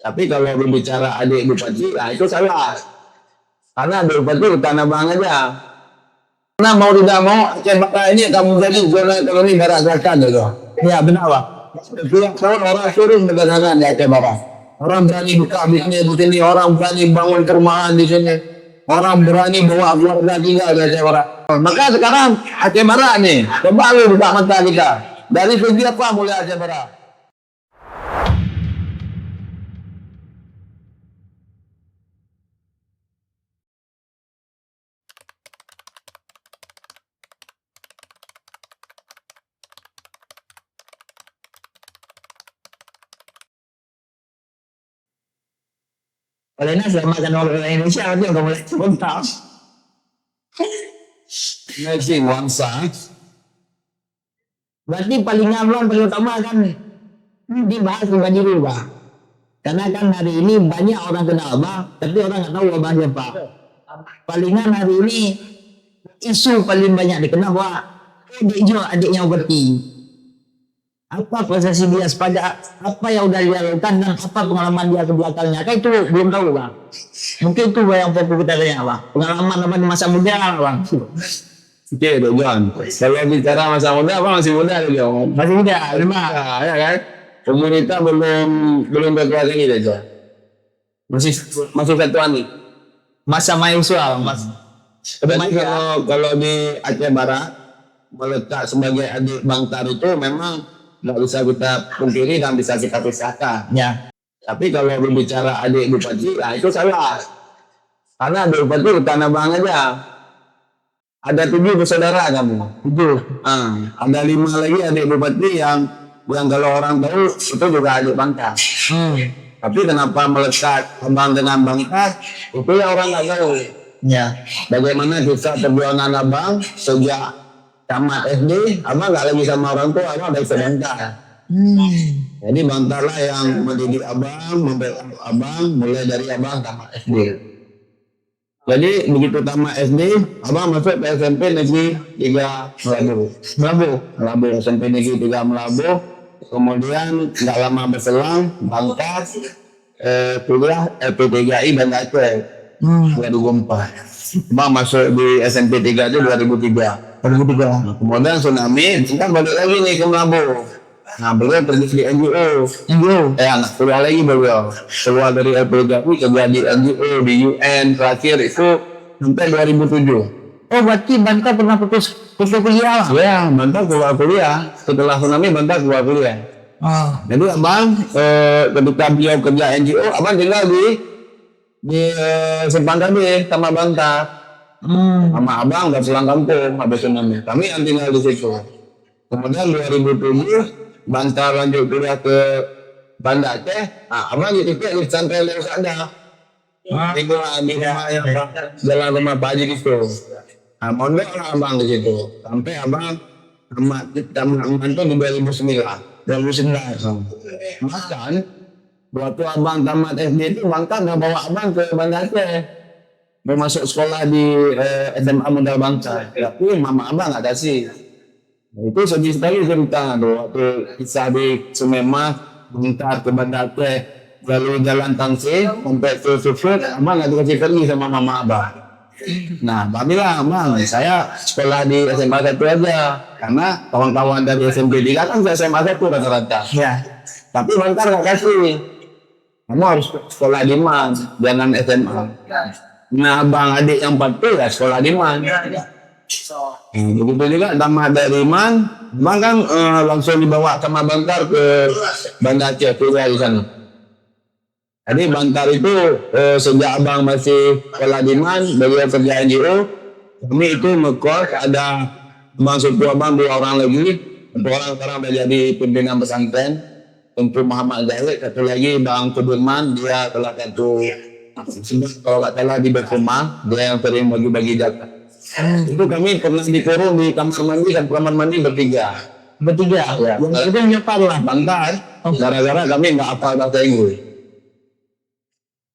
Tapi kalau berbicara adik bupati, nah itu salah. Karena adik bupati ke Tanah Abang aja. Karena mau tidak mau Aceh Barat ini kamu jadi zona ekonomi barat selatan gitu. Ya benar Pak. Setiap tahun orang turun berdatangan di Aceh Barat. Orang berani buka bisnis di sini, orang berani bangun perumahan di sini, orang berani bawa keluarga tinggal di Aceh Barat. Maka sekarang Aceh Barat nih, coba lu buka mata kita. Dari segi apa mulai Aceh Barat? Oleh selama kan orang Indonesia dia udah mulai sebentar. Nasi wangsa. Berarti paling ngawang paling utama kan dibahas pribadi dulu Pak. Karena kan hari ini banyak orang kenal Abang, tapi orang nggak tahu Abang siapa. Palingan hari ini isu paling banyak dikenal Pak. Adiknya Berti. Apa prestasi dia sepada apa yang udah dia lakukan dan apa pengalaman dia ke belakangnya, kan itu belum tahu Bang. Mungkin itu yang perlu kita tanya Bang. Pengalaman apa di masa muda Bang. Oke, Bang. Kalau bicara masa muda, apa masih muda juga? Masih muda, memang. Ya kan? Pemerintah belum berkuasa gitu aja. Masih masuk satuan nih. Masa Mayuswa, Mas. Tapi kalau di Aceh Barat melekat sebagai adik Bang Tar itu memang nggak bisa kita pungkiri dan bisa kita pisahkan. Ya. Tapi kalau berbicara adik bupati, nah itu salah. Karena adik bupati di Tanah Abang aja. Ada 7 bersaudara kamu. 7. Ada 5 lagi adik bupati yang kalau orang tahu itu juga adik Bang Tar. Tapi kenapa melekat Abang dengan Bang Tar? Itu yang orang nggak tahu. Ya. Bagaimana kisah perjuangan Abang sejak tamat SD, Abang nggak lagi sama orang tua, Abang dari sebentar. Jadi Bang Tar lah yang mendidik Abang, membela Abang mulai dari Abang tamat SD. Jadi begitu tamat SD, Abang masuk ke SMP Negeri 3 Melabu, SMP Negeri 3 Melabu. Kemudian nggak lama berselang, Bang Tar kuliah LP3I Banda Aceh 2004. Abang masuk di SMP 3 itu 2003. Kemudian tsunami, kita balik lagi nih ke Melabu. Nah, beliau pergi di NGO. Keluar lagi beliau. Keluar dari LPGAI, kerja di NGO, di UN, terakhir itu sampai 2007. Oh, berarti Banta pernah putus kuliah? Ya, Banta keluar kuliah. Setelah tsunami, Banta keluar kuliah. Jadi Abang, ketika beliau kerja NGO, Abang tinggal di Simpang Gading sama Banta. Sama Abang nggak pulang kampung habis tsunami. Kami yang tinggal di situ. Kemudian 2007 Bang Tar lanjut kuliah ke Banda Aceh. Abang jadi di pesantren yang ada. Di rumah yang jalan rumah Pak Haji gitu. Mondok orang Abang di situ. Sampai Abang tamat itu di 2009. Bahkan waktu Abang tamat SD itu Bang Tar nggak bawa Abang ke Banda Aceh. Masuk sekolah di SMA Modal Bangsa, tapi mama Abang nggak kasih. Itu sedih sekali cerita tuh waktu kisah di Sumema, Bang Tar ke Banda Aceh, lalu jalan tangsi sampai ke Sufut, Abang nggak dikasih pergi sama mama Abang. Nah, Abang bilang, Bang, saya sekolah di SMA 1 aja, karena kawan-kawan dari SMP 3 kan ke SMA 1 rata-rata. Ya. Tapi Bang Tar nggak kasih. Kamu harus sekolah di MAN, jangan SMA. Nah, Bang adik yang 40 ya sekolah di MAN. Begitu juga tamat dari MAN, Bang kan langsung dibawa sama Bang Tar ke Banda Aceh kuliah di sana. Jadi Bang Tar itu sejak Abang masih sekolah di MAN, beliau kerja NGO, kami itu ngekos ada Bang Supu Abang 2 orang lagi, 1 orang sekarang udah jadi pimpinan pesantren, untuk Muhammad Zahid, 1 lagi Bang Sudirman, dia telah satu kalau nggak salah di Berkumah, dia yang sering bagi-bagi data. Itu kami pernah dikurung di kamar mandi dan kamar mandi bertiga. Ya. Yang itu nyepar lah Bang Tar, gara-gara kami nggak apa bahasa Inggris.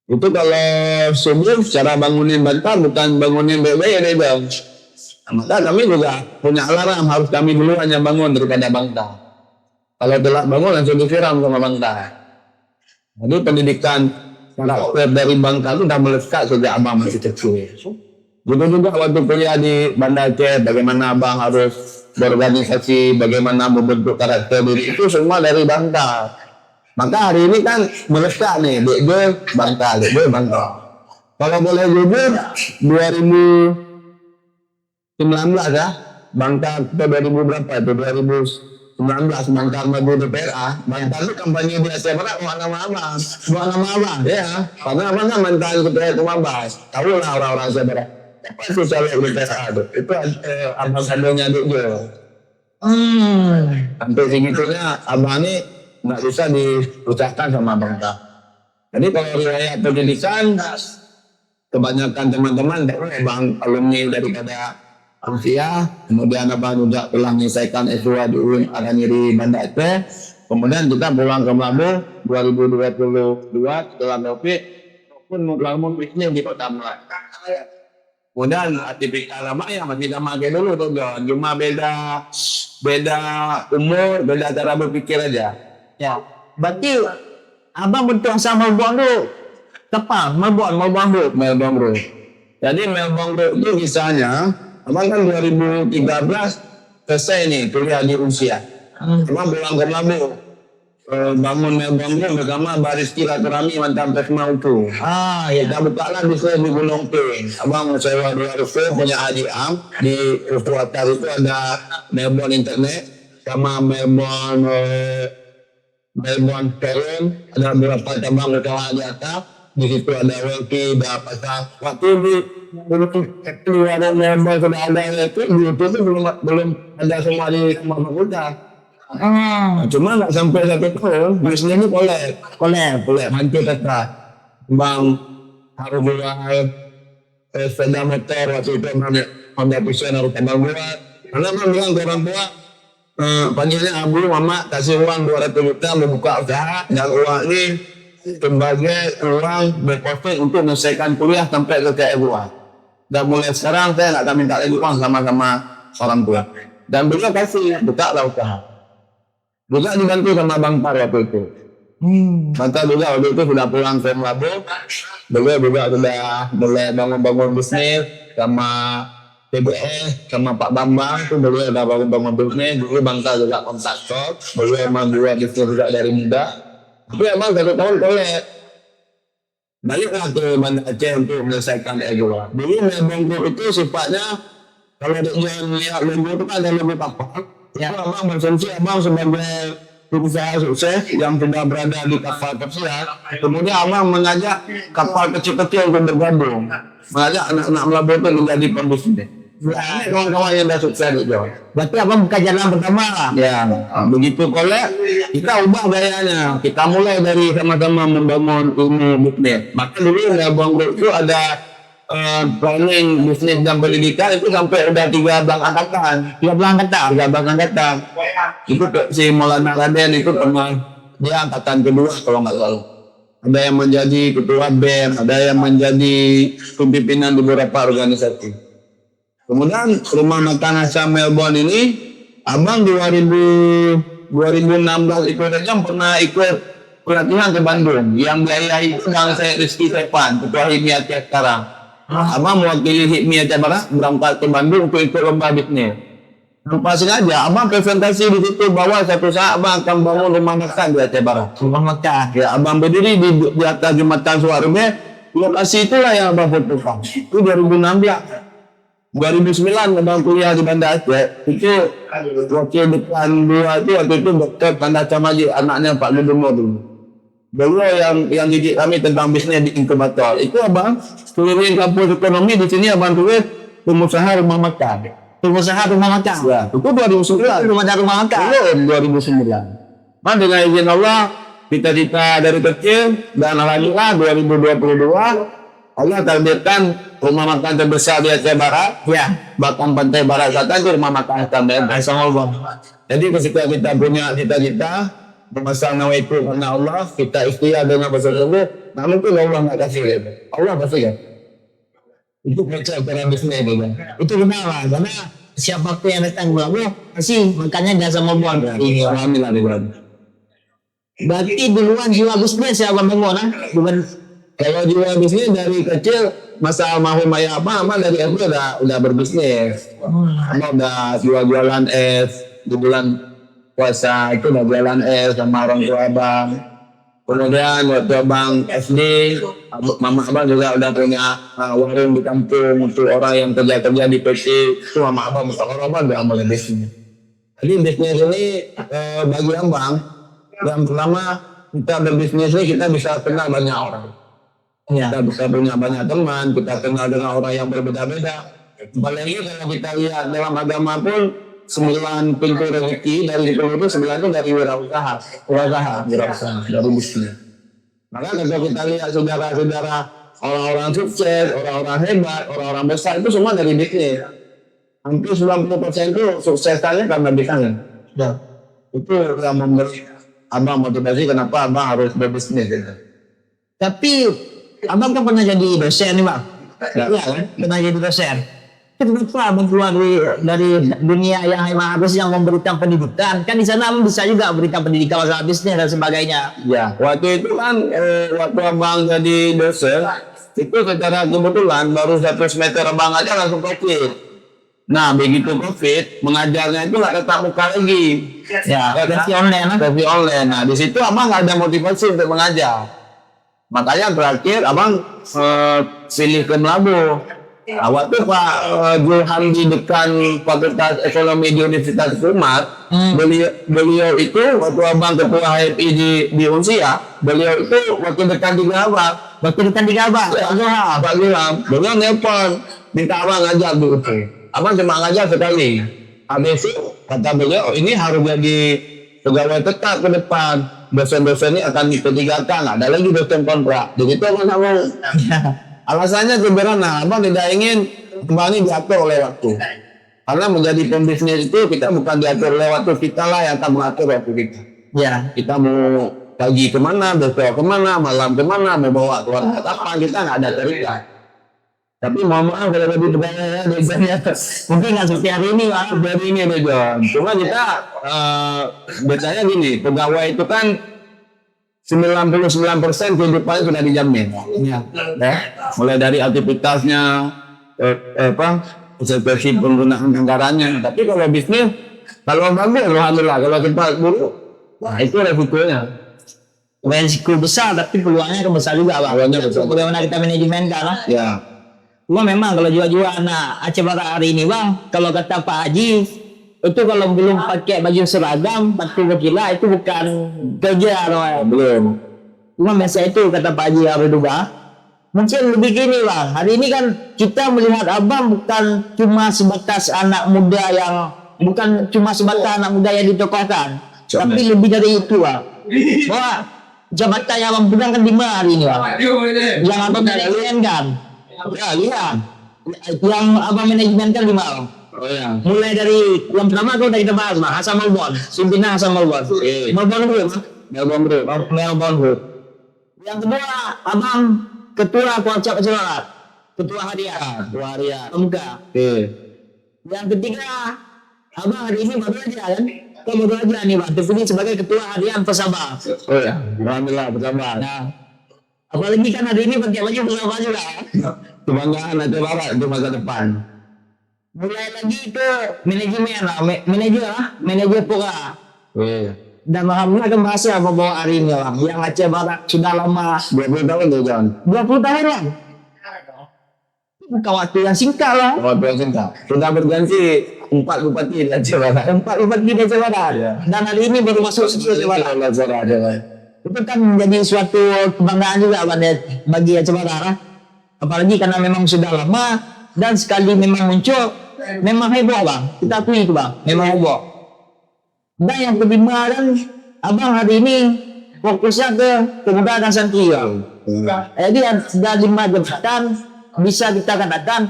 Itu kalau subuh cara bangunin Bang Tar bukan bangunin bebe ya deh Bang. Maka kami juga punya alarm, harus kami dulu hanya bangun daripada Bang Tar. Kalau telat bangun langsung disiram sama Bang Tar. Jadi pendidikan karakter dari Bangka itu udah melekat sejak abang masih kecil. Juga juga waktu kuliah di Banda Aceh, bagaimana abang harus berorganisasi, bagaimana membentuk karakter diri itu semua dari Bangka. Maka hari ini kan melekat nih, Dek gue Bangka, Dek gue Bangka. Kalau boleh jujur, 2019 ya, Bangka kita 2000 berapa itu? 2019 Bangka maju DPRA, Bangka itu kampanye di Aceh Barat buat nama abang, ya, karena abang kan mantan ketua Tumabas, tahu lah orang-orang Aceh Barat. Apa itu caleg DPRA itu abang kandungnya Dek gue. Sampai segitunya abang ini nggak bisa diucapkan sama Bangka. Jadi kalau riwayat pendidikan, kebanyakan teman-teman abang alumni daripada Amsia, kemudian abang juga telah menyelesaikan S2 di UIN Araniri Banda Aceh. Kemudian kita pulang ke Melabu 2022 setelah COVID, pun membangun bisnis di Kota Melabu. Kemudian tipikal lama ya masih sama kayak dulu tuh, cuma beda umur, beda cara berpikir aja. Ya, berarti abang bentuk sama Melbourne tuh tepat, Melbourne Group. Melbourne Group. Jadi Melbourne Group itu kisahnya, abang kan 2013 selesai nih kuliah di Rusia. Abang pulang ke Melabu, bangun Melbourne Group bersama Baris Silaturahmi mantan Presma itu. Ya. Kita buka lah bisnis di Gunung Ping. Abang sewa 2 ruko punya Haji Am di ruko atas itu ada Melbourne Internet sama Melbourne Talent, ada beberapa cabang usaha di atas. Di situ ada Welky, ada pasar. Waktu di keluaran Melbourne sudah ada itu, di itu belum ada semua di semua fakultas. Cuma nggak sampai 1 tahun, bisnisnya kolek, hancur tetap. Bang harus buat sepeda motor waktu itu Honda Vision harus tembak buat. Karena bang bilang ke orang tua, panggilnya Abu, Mama kasih uang 200 juta membuka usaha, dan uang ini sebagai uang berprofit untuk menyelesaikan kuliah sampai ke KFUA. Dan mulai sekarang saya nggak akan minta lagi uang sama-sama orang tua. Dan beliau kasih buka lah usaha. Juga dibantu sama Bang Par waktu itu. Maka juga waktu itu sudah pulang ke Melabu, beliau juga sudah mulai bangun-bangun bisnis sama TBS, sama Pak Bambang itu beliau sudah bangun-bangun bisnis. Dulu Bangka juga kontak shop, beliau emang juga bisnis juga dari muda. Tapi emang 1 tahun kolek. Baliklah ke Banda Aceh untuk menyelesaikan ego. Dulu Melbourne Group itu sifatnya, kalau dia lihat logo itu kan ada logo kapal. Ya, abang berfungsi abang sebagai pengusaha sukses yang sudah berada di kapal kecil. Kemudian abang mengajak kapal kecil-kecil untuk bergabung, mengajak anak-anak Melabu itu menjadi pembisnis. Ini kawan-kawan yang sudah sukses itu. Berarti abang buka jalan pertama lah. Ya, begitu kolek, kita ubah gayanya. Kita mulai dari sama-sama membangun ilmu bisnis. Maka dulu Melbourne Group itu ada planning bisnis dan pendidikan itu sampai udah 3 angkatan. 3 angkatan. Itu si Maulana Raden itu pernah dia angkatan kedua kalau nggak salah. Ada yang menjadi ketua BEM, ada yang menjadi pimpinan di beberapa organisasi. Kemudian rumah makan asal Melbourne ini, abang 2016 ikut aja pernah ikut pelatihan ke Bandung. Yang biayai itu yang saya Rizky Sepan, ketua HIMI Aceh sekarang. Abang mewakili HIMI Aceh Barat berangkat ke Bandung untuk ikut lomba bisnis. Tanpa sengaja, abang presentasi di situ bahwa satu saat abang akan bangun rumah makan di Aceh Barat. Rumah makan. Ya, abang berdiri di atas jembatan Suarme. Lokasi itulah yang abang fotokan. Itu 2009 abang kuliah di Banda Aceh. Itu wakil dekan 2 itu waktu itu Dr. Tanda Camaji, anaknya Pak Gubernur dulu. Beliau yang didik kami tentang bisnis di inkubator. Itu abang tulisin kampus ekonomi di sini abang tulis pengusaha rumah makan. Ya, itu 2009. Belum ada rumah makan. Belum 2009. Man dengan izin Allah, cita-cita dari kecil dan alhamdulillah 2022 Allah takdirkan rumah makan terbesar di Aceh Barat. Ya. Bahkan Pantai Barat Selatan itu rumah makan standar. Jadi ketika kita punya cita-cita memasang nawaitu karena Allah, kita ikhtiar dengan bersungguh-sungguh, namun itu Allah nggak kasih gitu. Allah pasti kan. Itu konsep dalam bisnis itu. Itu kenapa? Karena siapapun yang datang ke Melabu pasti makannya nggak sama buang. Alhamdulillah. Berarti duluan jiwa bisnis ya Abang Bengo, nah? Bukan Kalau jiwa bisnis dari kecil, masa almarhum ayah abang dari SD udah berbisnis. Abang udah jualan es di bulan puasa itu udah jualan es sama orang tua abang. Kemudian waktu abang SD, mama abang juga udah punya warung di kampung untuk orang yang kerja di PT. Itu mama abang orang udah mulai bisnis. Jadi bisnis ini bagi abang, yang pertama kita berbisnis ini kita bisa kenal banyak orang. ya. Kita bisa punya banyak teman, kita kenal dengan orang yang berbeda-beda. Apalagi kalau kita lihat dalam agama pun 9 pintu rezeki dari 10 itu 9 itu dari wirausaha, dari bisnis. Maka kalau kita lihat saudara-saudara orang-orang sukses, orang-orang hebat, orang-orang besar itu semua dari bisnis. Hampir 90% itu suksesannya karena bisnis. Ya. Itu yang memberi abang motivasi kenapa abang harus berbisnis gitu. Tapi Abang kan pernah jadi dosen nih Bang. Ya. Iya kan? Pernah jadi dosen. Kenapa Abang keluar dari dunia yang emang harus yang memberikan pendidikan? Kan di sana Abang bisa juga berikan pendidikan masalah bisnis dan sebagainya. Ya, waktu itu kan waktu abang jadi dosen itu secara kebetulan baru 1 semester abang aja langsung COVID. Nah begitu COVID mengajarnya itu nggak tetap muka lagi. Ya, versi online. Versi online. Nah di situ abang nggak ada motivasi untuk mengajar. Makanya terakhir abang pilih ke Melabu. Nah, waktu Pak Julham di dekan Fakultas Ekonomi di Universitas Umat, beliau itu waktu abang ketua HMI di Unsia, beliau itu waktu dekan di Gabak. Waktu dekan di Gabak, Pak Julham, beliau nelpon minta abang ngajar dulu. Abang cuma ngajar sekali. Habis itu kata beliau, ini harus jadi pegawai tetap ke depan. Dosen-dosen ini akan dipertigakan, ada lagi dosen kontrak. Jadi itu abang sama. Alasannya sederhana, abang tidak ingin kembali diatur oleh waktu. Karena menjadi pembisnis itu kita bukan diatur oleh waktu, kita lah yang akan mengatur waktu kita. Ya. Kita mau pagi kemana, besok kemana, malam kemana, mau bawa keluarga apa, kita nggak ada cerita. Tapi mohon maaf kalau lebih banyak biasanya Mungkin nggak seperti hari ini Bang. dari ini John. Cuma kita biasanya gini, pegawai itu kan 99% kehidupannya sudah dijamin. Ya. Mulai dari aktivitasnya, seperti penggunaan anggarannya. Tapi kalau bisnis, kalau bagus, alhamdulillah. Kalau kita buruk, wah itu resikonya. Resiko besar, tapi peluangnya kan besar juga Bang. Peluangnya besar. Bagaimana kita manajemen kan? Ya. Cuma memang kalau jual-jual anak Aceh Barat hari ini Bang, kalau kata Pak Haji, itu kalau belum pakai baju seragam, 40 kilo itu bukan kerja Bang. Belum. Cuma biasa itu kata Pak Haji Abdullah. Mungkin lebih gini Bang, hari ini kan kita melihat Abang bukan cuma sebatas anak muda yang ditokohkan, tapi lebih dari itu Bang. Bahwa jabatan yang Abang pegang kan 5 hari ini Bang. Yang Abang manajemen kan. Ya, lihat. Yang Abang manajemen kan 5 Bang. Oh ya. Mulai dari yang pertama tuh udah kita bahas Bang, Hasan Malbon, pimpinan Hasan Malbon. Malbon Group. Melbourne Group. Yang kedua, Abang ketua Kuarcap Aceh, ketua harian. Muka. Yang ketiga, Abang hari ini baru aja kan? Kau baru aja nih Bang, terpilih sebagai ketua harian Pesabah. Oh ya. Alhamdulillah bersama. Nah, apalagi kan hari ini pakai baju Pesabah juga. Kebanggaan Aceh Barat di masa depan. Mulai lagi ke manajemen lah, manajer Pura. Dan alhamdulillah kan berhasil membawa hari ini Bang, yang Aceh Barat sudah lama 20 tahun tuh John. 20 tahun Bang. Bukan waktu yang singkat lah. Waktu yang singkat. Sudah berganti 4 bupati di Aceh Barat. 4 bupati di Aceh Barat. Dan hari ini baru masuk Aceh Barat. Itu kan menjadi suatu kebanggaan juga bagi Aceh Barat. Apalagi karena memang sudah lama dan sekali memang muncul, memang heboh Bang. Kita akui itu Bang, memang heboh. Dan yang kelima dan Abang hari ini fokusnya ke pemuda dan santri Bang. Jadi sudah 5 jabatan bisa kita katakan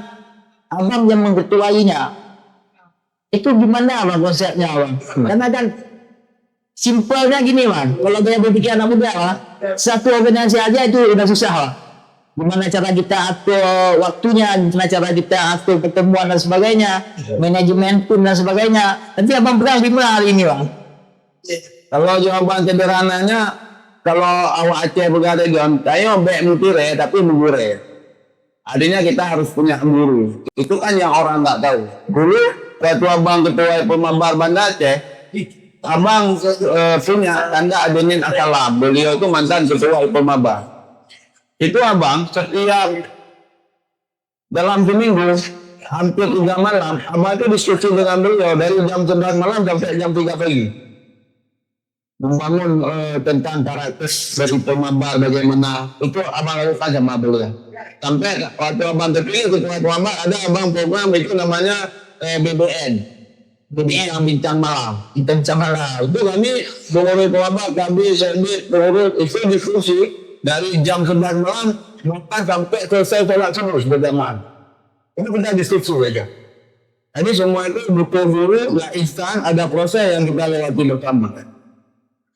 Abang yang mengetuainya. Itu gimana Bang konsepnya Bang? Karena kan simpelnya gini Bang, kalau saya berpikir anak muda Bang, satu organisasi aja itu udah susah Bang. Gimana cara kita atur waktunya, gimana cara kita atur pertemuan dan sebagainya, manajemen pun dan sebagainya. Tapi Abang pegang 5 hari ini Bang. Kalau jawaban sederhananya, kalau awak Aceh berkata John, kayo bek mutire tapi menggure. Artinya kita harus punya guru. Itu kan yang orang nggak tahu. Dulu waktu abang ketua pemabar Banda Aceh, abang punya tanda Adenin Akalam. Beliau itu mantan ketua pemabar. Itu abang setiap dalam seminggu hampir 3 malam, abang itu diskusi dengan beliau dari jam 9 malam sampai jam 3 pagi. Membangun tentang karakter dari pemabar bagaimana itu abang lakukan sama beliau. Sampai waktu abang terpilih ketua pemabar ada abang program itu namanya BBN. BBN yang bincang malam. Bincang malam. Itu kami pengurus pemabar, kami servis pengurus itu diskusi dari jam 9 malam bahkan sampai selesai sholat subuh berjamaah. Itu kita diskusi saja. Jadi semua itu betul-betul nggak instan, ada proses yang kita lewati bersama.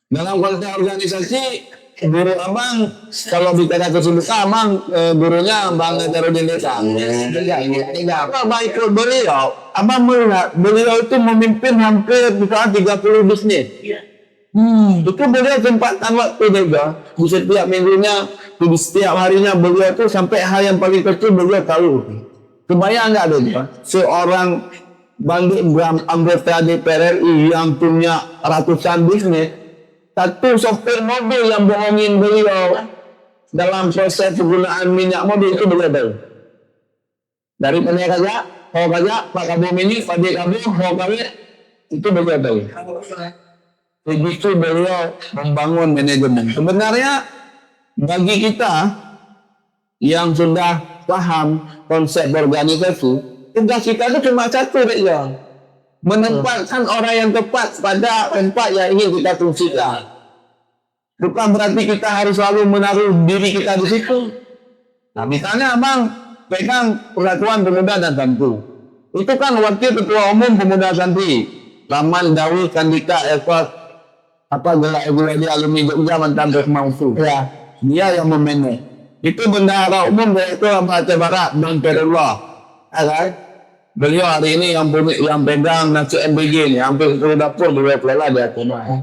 Dalam konteks organisasi, guru abang kalau bicara kesulitan, abang gurunya Bang Terudin Desa. Tidak apa ikut beliau. Abang melihat beliau itu memimpin hampir bisa 30 bisnis. Itu beliau sempatkan waktu juga di setiap minggunya, di setiap harinya beliau itu sampai hal yang paling kecil beliau tahu. Kebayang nggak ada seorang anggota DPR RI yang punya ratusan bisnis, satu sopir mobil yang bohongin beliau dalam proses penggunaan minyak mobil itu beliau tahu. Dari penjaga Pak Kabum ini, Pak Kabum, itu beliau tahu. Begitu beliau membangun manajemen. Sebenarnya bagi kita yang sudah paham konsep organisasi, tugas kita itu cuma satu, ya. Menempatkan orang yang tepat pada tempat yang ingin kita fungsikan. Bukan berarti kita harus selalu menaruh diri kita di situ. Nah, misalnya abang pegang Persatuan Pemuda dan Santri. Itu kan wakil ketua umum Pemuda Santri. Raman Dawi Kandika Eva gelar dia alumni Jogja mantan Resmausu. Ya, dia yang memanage. Itu bendahara umum dari itu Aceh Barat Bang Perullah. Beliau hari ini yang pegang nasi MBG ini, hampir seluruh dapur beliau kelola di Aceh Barat.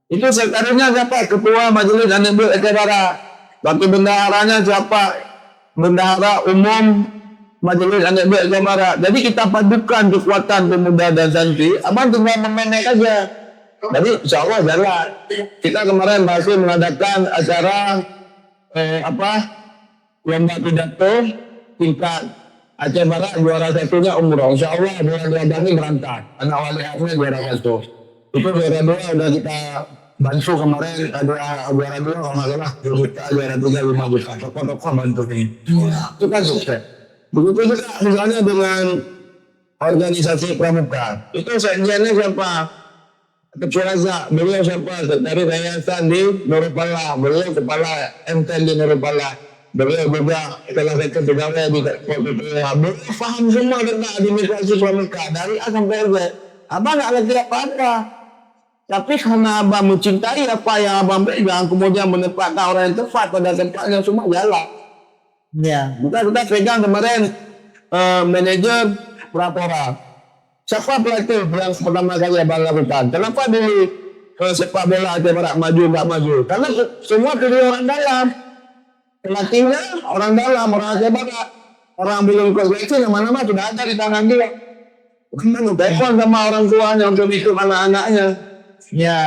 Itu sekretarisnya siapa? Ketua Majelis Anak Buah Aceh Barat. Waktu bendaharanya siapa? Bendahara umum Majelis Anak Buah Aceh Barat. Jadi kita padukan kekuatan pemuda dan santri. Abang tinggal memanage aja. Jadi insya Allah jalan. Kita kemarin masih mengadakan acara lomba pidato tingkat Aceh Barat, juara satunya umroh. Insya Allah juara ini berangkat. Anak wali akhirnya juara satu. Itu juara dua udah kita bantu kemarin. Ada juara dua kalau nggak salah 10 juta, juara 3 5 juta. Tokoh-tokoh bantu ini. Itu kan sukses. Begitu juga misalnya dengan organisasi pramuka. Itu sekjennya siapa? Ketua Razak, beliau siapa? Dari yayasan di Nurupala, beliau kepala MTN di Nurupala. Beliau juga salah satu pegawai di PPPH. Beliau paham semua tentang administrasi pramuka dari A sampai Z. Abang nggak ngerti apa-apa. Tapi karena abang mencintai apa yang abang pegang, kemudian menempatkan orang yang tepat pada tempatnya, semua jalan. Ya, kita pegang kemarin manajer Prapora. Siapa pelatih yang pertama kali abang lakukan? Kenapa dulu sepak bola Aceh Barat maju nggak maju? Karena semua pilih orang dalam. Pelatihnya orang dalam, orang Aceh Barat. Orang belum koleksi yang mana-mana sudah ada di tangan dia. Karena telepon sama orang tuanya untuk ikut anak-anaknya. Ya,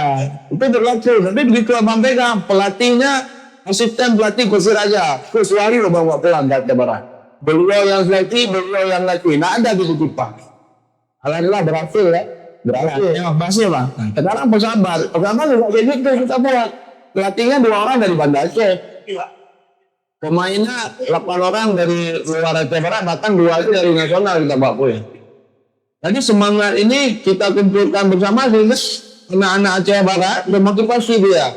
itu berlaku. Tapi begitu abang pegang, pelatihnya asisten pelatih Kusir aja. Kecuali lo bawa pulang ke Aceh Barat. Beliau yang seleksi, beliau yang latih. Nah ada di Kutipa. Alhamdulillah berhasil ya. Berhasil bang. Sekarang pesabar juga kayak gitu kita buat. Pelatihnya 2 orang dari Banda Aceh. Pemainnya 8 orang dari luar Aceh Barat, bahkan 2 itu dari nasional kita bawa pulang. Jadi semangat ini kita kumpulkan bersama sehingga anak-anak Aceh Barat bermotivasi dia.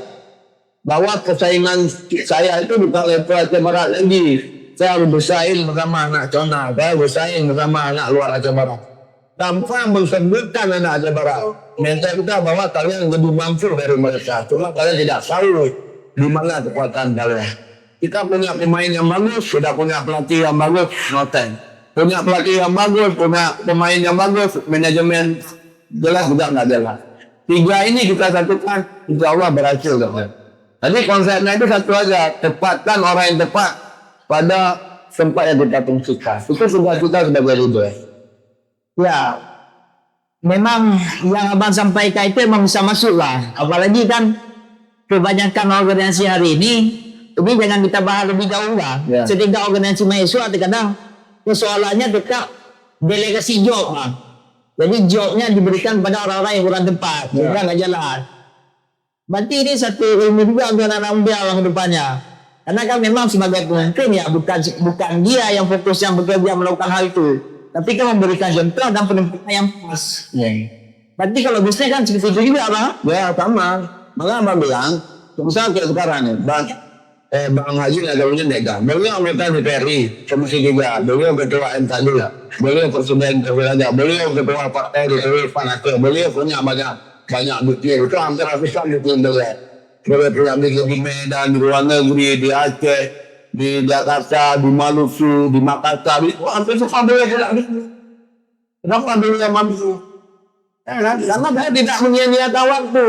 Bahwa persaingan saya itu bukan level Aceh Barat lagi. Saya harus bersaing bersama anak nasional, saya bersaing bersama anak luar Aceh Barat. Tanpa mensebutkan anak Aceh Barat. Mental kita bahwa kalian lebih mampu dari mereka. Cuma kalian tidak tahu di mana kekuatan kalian. Kita punya pemain yang bagus, sudah punya pelatih yang bagus, noten. Punya pelatih yang bagus, punya pemain yang bagus, manajemen jelas juga nggak jelas. Tiga ini kita satukan, insya Allah berhasil. Jadi konsepnya itu satu aja, tepatkan orang yang tepat pada tempat yang kita fungsikan. Itu sudah kita sebagai leader. Ya, memang yang abang sampaikan itu memang bisa masuk lah. Apalagi kan kebanyakan organisasi hari ini, tapi jangan kita bahas lebih jauh lah. Ya. Setiap organisasi mahasiswa terkadang persoalannya tetap delegasi job lah. Jadi jobnya diberikan pada orang-orang yang kurang tepat, sehingga nggak jalan. Berarti ini satu ilmu juga untuk anak-anak muda orang kedepannya. Karena kan memang sebagai pemimpin ya bukan dia yang fokus yang bekerja melakukan hal itu, tapi kan memberikan contoh dan penempatan yang pas. Berarti kalau bisnis kan seperti itu juga bang? Ya sama. Malah abang bilang, misalnya kayak sekarang nih, Bang Haji ada punya dagang. Beliau anggota DPRI, Komisi 3. Beliau ketua MK juga. Beliau presiden wilayah. Beliau ketua partai DPRI Panatur. Beliau punya banyak bukti. Itu hampir ratusan bukti beliau. Beliau punya di Medan, di luar negeri, di Aceh, di Jakarta, di Maluku, di Makassar. Itu hampir semua beliau punya. Kenapa beliau mampu? Karena saya tidak menyia-nyiakan waktu.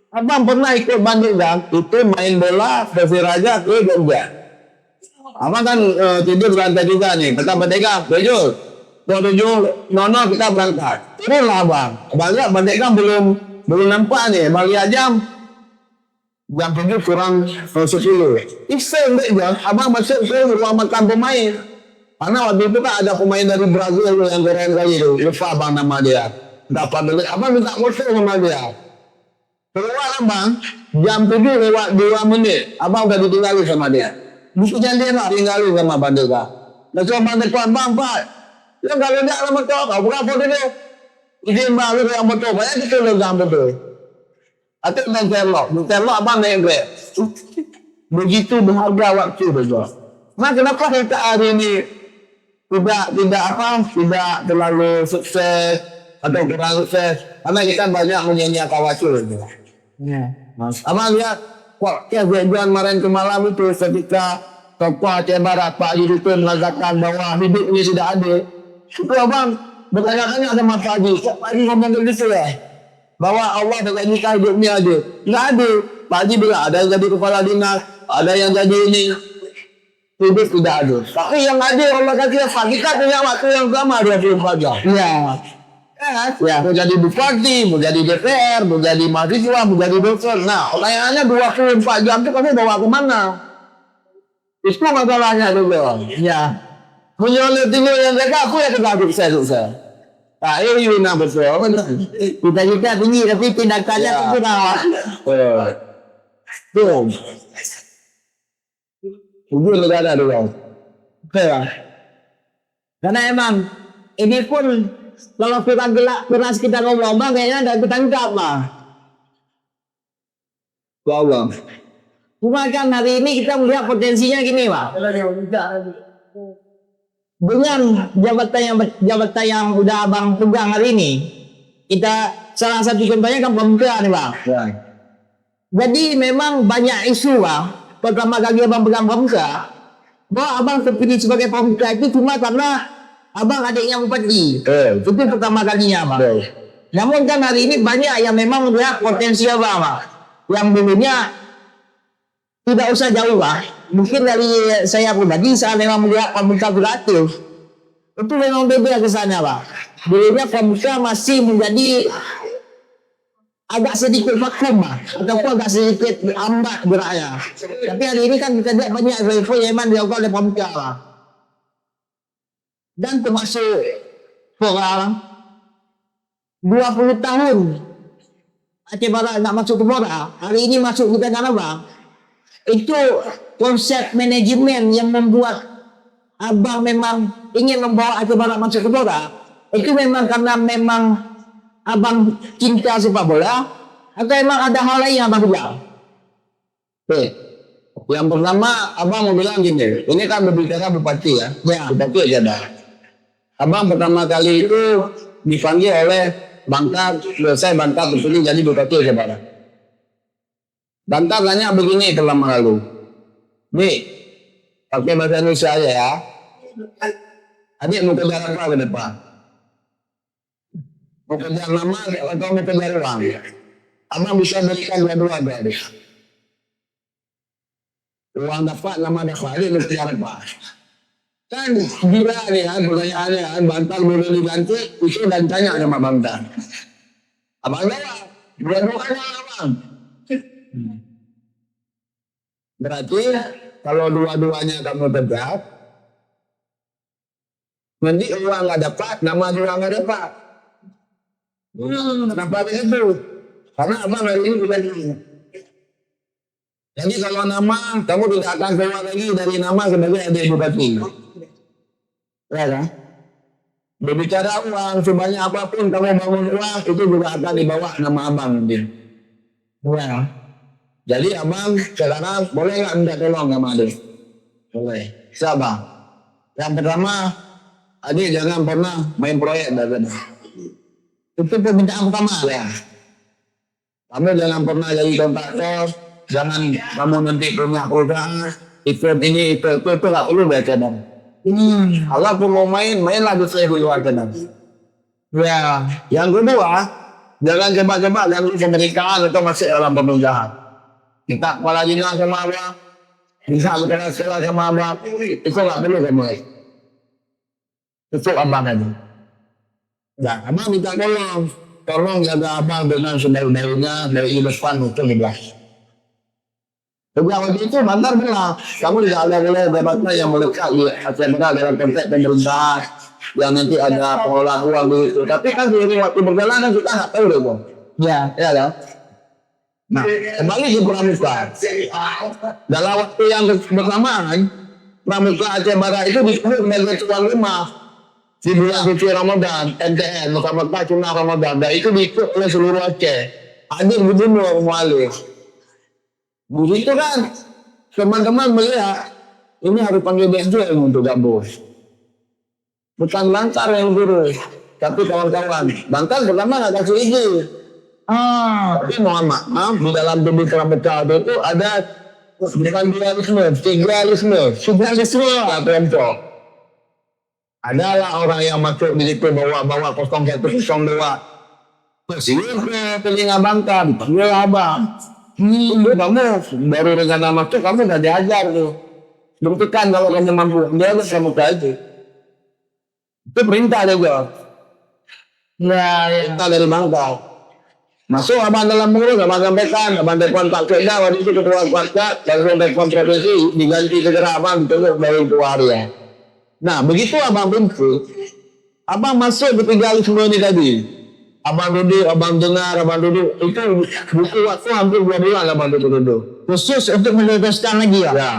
Abang pernah ikut banjir kan? Itu main bola Persiraja ke Jogja. Abang kan tidur lantai juga nih. Kita bertiga, tujuh kita berangkat. Terus lah abang. Abang lihat bertiga belum nampak nih. Bang lihat jam 7 kurang 10. Iseng deh jam. Abang masuk ke ruang makan pemain. Karena waktu itu kan ada pemain dari Brazil yang keren kali itu. Lupa abang nama dia. Dapat beli. Abang minta foto sama dia. Keluar abang, jam 7 lewat 2 menit. Abang udah ditinggalin sama dia. Buktinya dia nak tinggalin sama Bandega. Dan cuma Bandega, bang, Pak. Ya kalau dia alamat kau, bukan foto dia. Izin bang, lu yang betul. Banyak kita legang betul. Atau dan terlok abang naik grab. Begitu berharga waktu betul. Nah kenapa kita hari ini tidak terlalu sukses atau kurang sukses? Karena kita banyak menyanyiakan waktu betul. Ya. Abang lihat, kok kejadian kemarin ke malam itu ketika tokoh Aceh Barat Pak Haji Dukun mengatakan bahwa hidup ini sudah adil. Itu abang bertanya-tanya sama Pak Haji. Pak Haji ngomong begitu ya, bahwa Allah tidak nikah hidup ini adil. Nggak adil. Pak Haji bilang ada yang jadi kepala dinas, ada yang jadi ini. Hidup tidak adil. Tapi yang adil Allah kasih kita punya waktu yang sama 24 jam. Iya. Ya, mau jadi bupati, mau jadi DPR, mau jadi mahasiswa, mau jadi dosen. Nah, pertanyaannya 24 jam itu kamu bawa kemana? Itu masalahnya tuh, Ya. menyolit dulu yang mereka aku ya kita sukses. Nah, ini benar betul. Kita tinggi tapi tindakannya Ya. itu nah. Tuh. Itu negara dulu. Karena emang ini pun kalau kita keras kita ngomong kayaknya nggak ketangkap mah. Bawang. Cuma kan hari ini kita melihat potensinya gini pak. Dengan jabatan yang udah abang pegang hari ini, kita salah satu contohnya kan pemuda nih bang. Ya. Jadi memang banyak isu bang. Pertama kali abang pegang pemuda, bahwa abang terpilih sebagai pemuda itu cuma karena abang adiknya bupati. Itu pertama kalinya bang. Namun kan hari ini banyak yang memang melihat potensi abang bang. Yang dulunya tidak usah jauh bang. Mungkin dari saya pribadi saya memang melihat pemuda kreatif itu memang beda kesannya bang. Dulunya pemuda masih menjadi agak sedikit vakum bang, ataupun agak sedikit lambat geraknya. Tapi hari ini kan kita lihat banyak level yang memang dilakukan oleh pemuda bang. Dan termasuk orang 20 tahun Aceh Barat nak masuk ke Bora, hari ini masuk ke Tanah Abang. Itu konsep manajemen yang membuat abang memang ingin membawa Aceh Barat masuk ke Bora. Itu memang karena memang abang cinta sepak bola atau memang ada hal lain yang abang bilang? Yang pertama abang mau bilang gini, ini kan berbicara bupati ya. Bupati aja dah. Abang pertama kali itu dipanggil oleh Bangka, selesai Bangka terpilih jadi bupati Aceh Barat. Bangka tanya begini selama lalu, nih pakai bahasa Indonesia aja ya. Adik mau kerja apa ke depan? Mau kejar nama atau mau kejar uang? Abang bisa berikan dua-dua berarti. Uang dapat, nama dapat, ini lu kejar apa? Kan gila nih kan, pertanyaannya kan, bantal boleh diganti, itu dan tanya sama bantal. Abang jawab, dua-duanya abang. Berarti kalau dua-duanya kamu tegak, nanti uang nggak dapat, nama juga nggak dapat. Kenapa begitu? Karena abang hari ini bukan ini. Jadi kalau nama, kamu tidak akan keluar lagi dari nama sebagai adik bupati. Ya kan? Berbicara uang, sebanyak apapun kamu bangun uang, itu juga akan dibawa nama abang nanti. Ya. Jadi abang sekarang boleh nggak minta tolong sama adik? Boleh. Siapa? Yang pertama, adik jangan pernah main proyek dari itu permintaan pertama. Ya. Kamu jangan pernah jadi kontraktor, jangan kamu nanti punya perusahaan, event ini, itu nggak perlu baca dong. Kalau aku mau mainlah saya keluar tenang. Ya. Yang kedua, jangan coba-coba dan pemerintahan atau masih dalam pemerintahan. Kita kepala dinas sama abang, bisa bicara sekolah sama abang, itu nggak perlu kamu. Itu abang aja. Nah, abang minta tolong jaga abang dengan sebaik-baiknya dari depan itu jelas. Tapi waktu itu mantar bilang, kamu tidak ada nilai jabatan yang melekat di SMK dalam konteks pemerintahan yang nanti ada pengelolaan uang begitu. Tapi kan seiring waktu berjalan kita nggak tahu deh bang. Ya kan. Nah, kembali ke Pramuka. Dalam waktu yang bersamaan, Pramuka Aceh Barat itu disebut sebagai tuan rumah di bulan suci Ramadan, MTN, Mekah Sunnah Ramadan, dan itu diikut oleh seluruh Aceh. Hadir gubernur Mualif. Begitu kan, teman-teman melihat ini harus panggil BSD untuk gabung. Bukan Bantar yang guru, tapi kawan-kawan. Bantar pertama nggak kasih izin. Tapi mohon maaf, di dalam tubuh Pramuka itu ada bukan dualisme, tigralisme atau kelompok. Adalah orang yang masuk di situ bawa 0102 bersihkan ke telinga Bantar, dipanggil abang. Kamu baru rencana masuk, kamu udah diajar tuh. Buktikan kalau kamu mampu, dia harus kamu kaji. Itu perintah juga. Nah, perintah dari Bantar. Masuk abang dalam pengurus, abang sampaikan, abang telepon Pak Keda, waktu itu ketua kuarta, langsung telepon provinsi, diganti segera abang, ditunjuk dari keluar ya. Nah, begitu abang bentuk, abang masuk ke tigralisme ini tadi. Abang duduk, abang dengar, abang duduk. Itu buku waktu hampir 2 bulan abang duduk. Khusus untuk meneruskan lagi ya? Ya.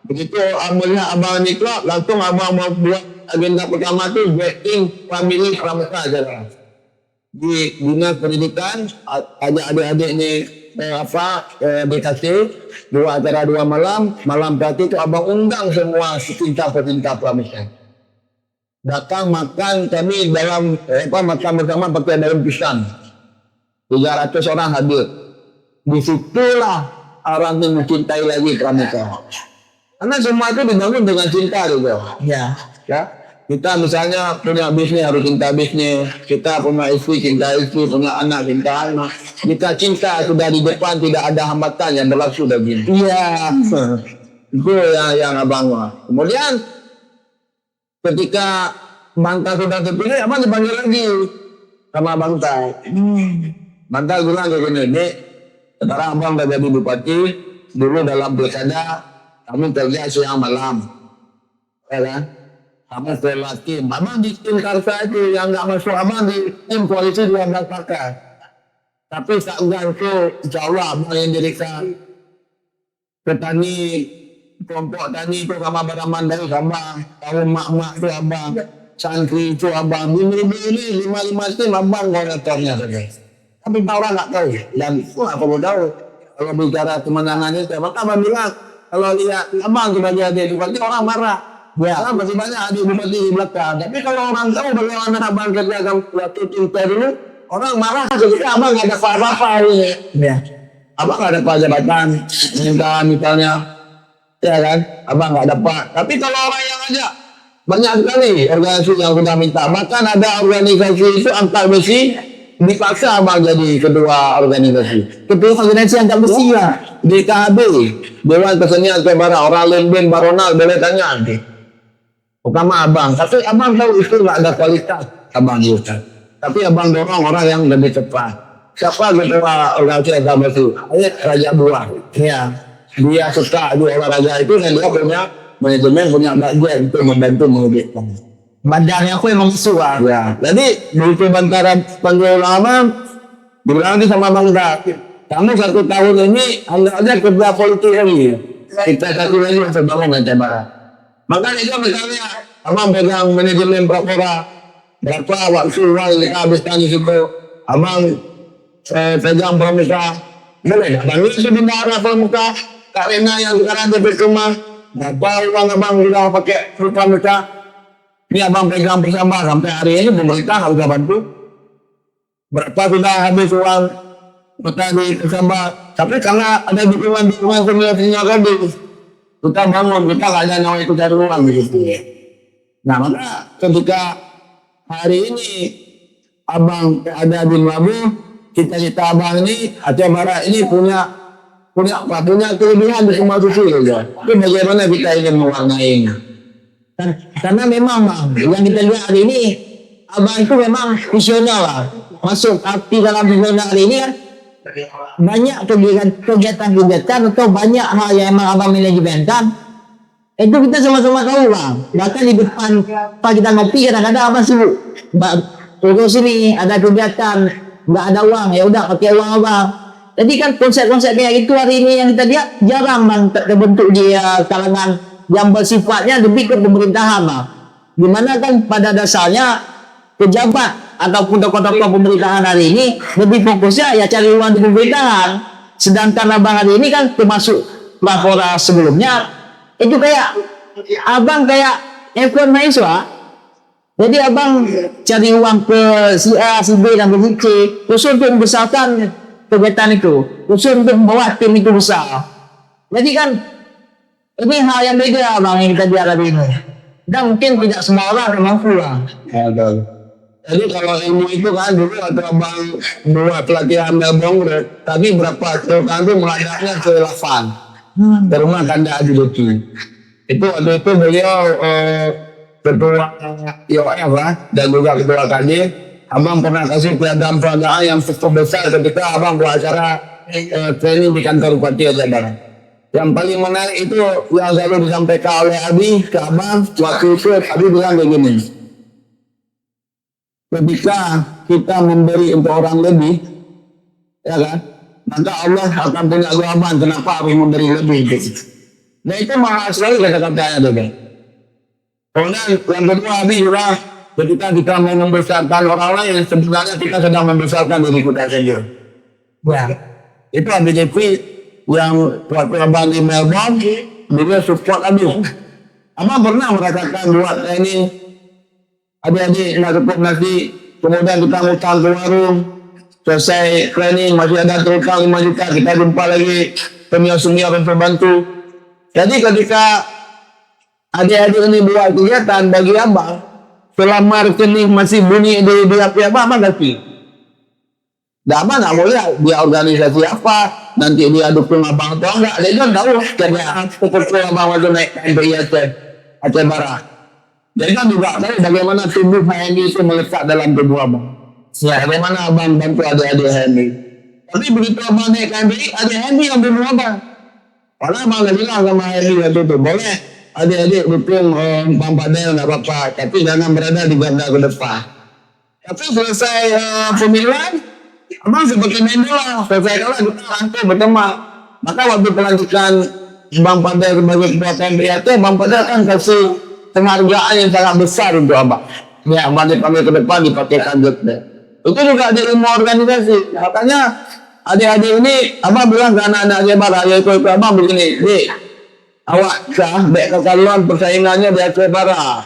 Begitu melihat abang ini klub, langsung abang mau buat agenda pertama itu vetting family Pramuka aja. Di dinas pendidikan ada adik-adik ini BKC 2 acara 2 malam berarti itu abang undang semua setinta Pramuka. Datang makan kami dalam makan bersama pakai dalam pisang 300 orang hadir. Disitulah orang yang mencintai lagi Pramuka, karena semua itu dibangun dengan cinta juga. Ya. Kita misalnya punya bisnis harus cinta bisnis, kita punya istri cinta istri, punya anak cinta anak. Kita cinta sudah di depan, tidak ada hambatan yang berlaku begini. Iya. Itu yang abang. Kemudian ketika Bantar sudah terpilih, abang dipanggil lagi sama Bantar. Bantar bilang kayak gini, Dek, sekarang abang udah jadi bupati, dulu dalam pilkada kami kerja siang malam, ya kan? Abang setelah tim, abang di tim Karsa itu yang nggak masuk abang di tim koalisi 12 partai. Tapi saat itu, insya Allah abang yang dirikan petani, kelompok tani itu sama Baraman dari abang, kalau mak-mak itu abang, santri itu abang, ini 5 tim abang koordinatornya saja. Tapi orang nggak tahu, dan itu nggak perlu tahu. Kalau bicara kemenangan itu, maka abang bilang, kalau lihat abang sebagai adik bupati orang marah. Ya, karena masih banyak adik bupati di belakang. Tapi kalau orang tahu bagaimana abang kerja waktu tim dulu, orang marah ketika abang nggak ada apa-apa ini. Ya. Abang nggak ada jabatan, misalnya, ya kan? Abang nggak dapat. Tapi kalau orang yang ajak, banyak sekali organisasi yang sudah minta. Bahkan ada organisasi itu angkat besi dipaksa abang jadi ketua organisasi. Ketua organisasi angkat besi lah. DKB, Dewan Kesenian Kebara, orang Lemben Baronal, boleh tanya nanti. Utama abang, tapi abang tahu itu nggak ada kualitas abang juga. Tapi abang dorong orang yang lebih cepat. Siapa ketua organisasi angkat besi? Raja Buah. Ya. Dia suka di olahraga itu dan dia punya manajemen, punya bagian untuk membantu mewujudkan. Badannya aku emang masuk lah. Ya, jadi di pembantaran panggil lama dibilang nanti sama Bang Dak, kamu 1 tahun ini anda aja kerja politik lagi. Kita satu lagi yang terbangun Aceh Barat. Maka itu misalnya abang pegang manajemen Prakora, berapa waktu uang yang habiskan di situ, abang pegang pramuka, boleh abang itu bendara pramuka, Kak Rena yang sekarang jadi rumah, berapa uang abang sudah pakai pramuka. Ini abang pegang bersama sampai hari ini pemerintah harus bantu. Berapa sudah habis uang petani bersama. Tapi karena ada dukungan komunikasinya tadi, kita bangun, kita nggak ada yang ikut cari uang begitu. Nah maka ketika hari ini abang ada di Labu, cita-cita abang ini Aceh Barat ini punya kelebihan di semua sisi ya. Tapi bagaimana kita ingin mewarnainya? Karena memang Bang, yang kita lihat hari ini abang itu memang visioner lah. Masuk aktif dalam visioner hari ini kan banyak kegiatan-kegiatan atau banyak hal yang emang abang manajemenkan. Itu kita sama-sama tahu Bang. Bahkan di depan pas kita ngopi kadang-kadang abang sibuk. Terus sini ada kegiatan nggak ada uang, ya udah pakai uang abang. Jadi kan konsep-konsep kayak gitu hari ini yang kita lihat jarang Bang terbentuk di kalangan yang bersifatnya lebih ke pemerintahan lah. Dimana kan pada dasarnya pejabat ataupun tokoh-tokoh pemerintahan hari ini lebih fokusnya ya cari uang di pemerintahan. Sedangkan abang hari ini kan termasuk Prakora sebelumnya itu kayak abang kayak F1 mahasiswa. Jadi abang cari uang ke si A, si B dan ke si C terus untuk membesarkan kegiatan itu, terus untuk membawa tim itu besar. Jadi kan ini hal yang beda Bang yang kita dialami ini. Dan mungkin tidak semua orang mampu lah. Jadi kalau ilmu itu kan dulu waktu abang buat pelatihan Melbourne, tapi berapa tahun itu menghadapnya ke Lavan, ke rumah Kanda Adi Lutu. Itu waktu itu beliau ketua IOF lah, dan juga ketua KD. Abang pernah kasih piagam peragaan yang cukup besar ketika abang beracara training di kantor Bupati Aceh Barat. Yang paling menarik itu yang selalu disampaikan oleh Abi ke abang waktu itu. Abi bilang begini, ketika kita memberi untuk orang lebih, ya kan, maka Allah akan punya jawaban kenapa Abi memberi lebih. Nah itu mahal sekali kata-katanya tuh kan. Kemudian yang kedua Abi juga ketika kita mau membesarkan orang lain, sebenarnya kita sedang membesarkan diri kita sendiri. Ya, itu Abi Jepri yang waktu abang di Melbourne, dia support Abi. Abang pernah merasakan buat ini adik-adik nak tepuk nasi, kemudian kita ngutang ke warung, selesai training masih ada terutang 5 juta, kita jumpa lagi senior yang membantu. Jadi ketika adik-adik ini buat kegiatan bagi abang, selama rekening masih bunyi di hati abang kasih. Dan abang nggak boleh dia organisasi apa, nanti dia dukung abang atau enggak, dia kan tahu karena pokoknya abang waktu naik MPI Aceh Barat. Jadi kan juga tahu bagaimana tubuh HMI itu melekat dalam tubuh abang. Ya, bagaimana abang bantu adik-adik HMI. Tapi begitu abang naik MPI, adik HMI yang bunuh abang. Padahal abang nggak bilang sama HMI waktu itu, boleh adik-adik dukung Bang Padel nggak apa-apa, tapi jangan berada di garda ke depan. Tapi selesai pemilihan, abang seperti main bola, selesai kalah kita rangkul berteman. Maka waktu pelantikan Bang Padel sebagai ketua KMPIT, Bang Padel kan kasih penghargaan yang sangat besar untuk abang. Ya, abang dipanggil ke depan dipakai kanjut deh. Itu juga di ilmu organisasi. Makanya adik-adik ini abang bilang ke anak-anak Aceh Barat, yaitu abang begini, Dik, awak sah baik kekaluan persaingannya di Aceh Barat.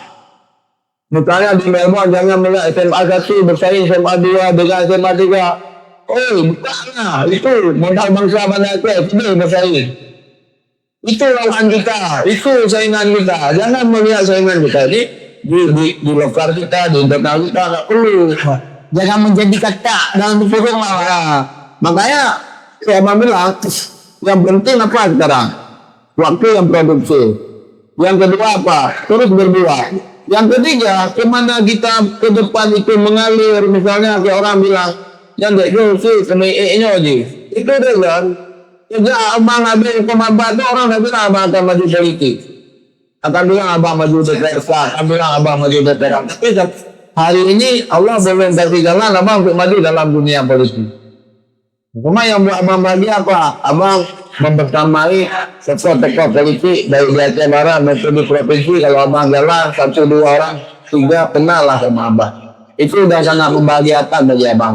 Misalnya di Melbourne jangan melihat SMA 1 bersaing SMA 2 dengan SMA 3. Oh, bukanlah. Itu modal bangsa Banda Aceh, itu bersaing. Itu lawan kita, itu saingan kita. Jangan melihat saingan kita. Di lokal kita, di internal kita, nggak perlu. jangan menjadi kata dalam kurung lah. Ya, makanya saya abang bilang, yang penting apa sekarang? Waktu yang produksi. Yang kedua apa? Terus berbuat. Yang ketiga, kemana kita ke depan itu mengalir. Misalnya kayak orang bilang, yang tak sih kena nya aja. Itu dia kan. Jadi abang habis pemabak itu orang dah bilang abang akan maju politik. Akan bilang abang maju DPR, akan bilang abang maju DPR. Tapi hari ini Allah boleh kasih jalan abang untuk maju dalam dunia politik. Cuma yang buat abang bahagia apa? Abang mempertamai tokoh-tokoh politik dari Aceh Barat metode provinsi. Kalau abang jalan 1-2 orang 3 kenal lah sama abang. Itu udah sangat membahagiakan bagi abang.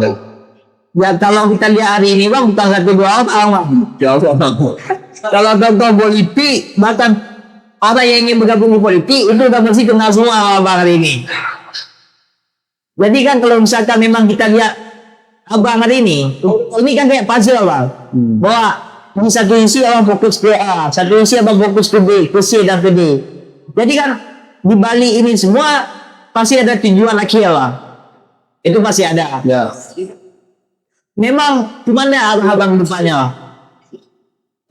Ya kalau kita lihat hari ini bang, bukan 1-2 orang. Kalau contoh politik, bahkan orang yang ingin bergabung di politik itu udah mesti kenal semua bang hari ini. Jadi kan kalau misalkan memang kita lihat abang hari ini kan kayak puzzle bang. Bahwa di satu isi abang fokus ke A, satu isi abang fokus ke B, ke C dan ke D. Jadi kan di balik ini semua pasti ada tujuan akhir lah. Itu pasti ada. Ya. Memang gimana abang depannya?